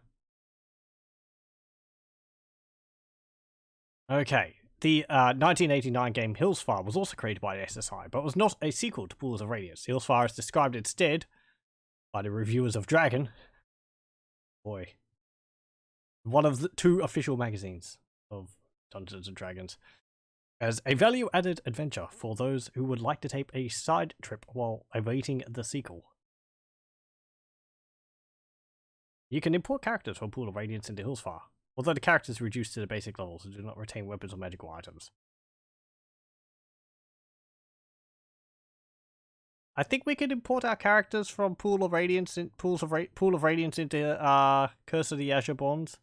Okay, the 1989 game Hillsfar was also created by SSI, but was not a sequel to Pools of Radiance. Hillsfar is described instead by the reviewers of Dragon. Boy. One of the 2 official magazines of Dungeons & Dragons. As a value-added adventure for those who would like to take a side trip while awaiting the sequel. You can import characters from Pool of Radiance into Hillsfar, although the characters are reduced to the basic levels and do not retain weapons or magical items. I think we could import our characters from Pool of Radiance Pool of Radiance into Curse of the Azure Bonds.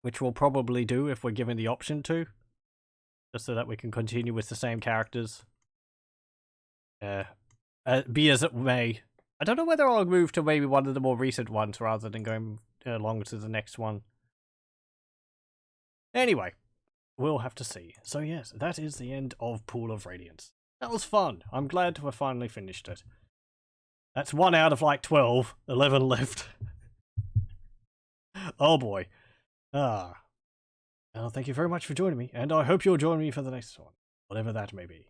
Which we'll probably do if we're given the option to. Just so that we can continue with the same characters. Be as it may. I don't know whether I'll move to maybe one of the more recent ones rather than going along to the next one. Anyway, we'll have to see. So yes, that is the end of Pool of Radiance. That was fun. I'm glad to have finally finished it. That's 1 out of like 12. 11 left. Oh boy. Well, thank you very much for joining me, and I hope you'll join me for the next one, whatever that may be.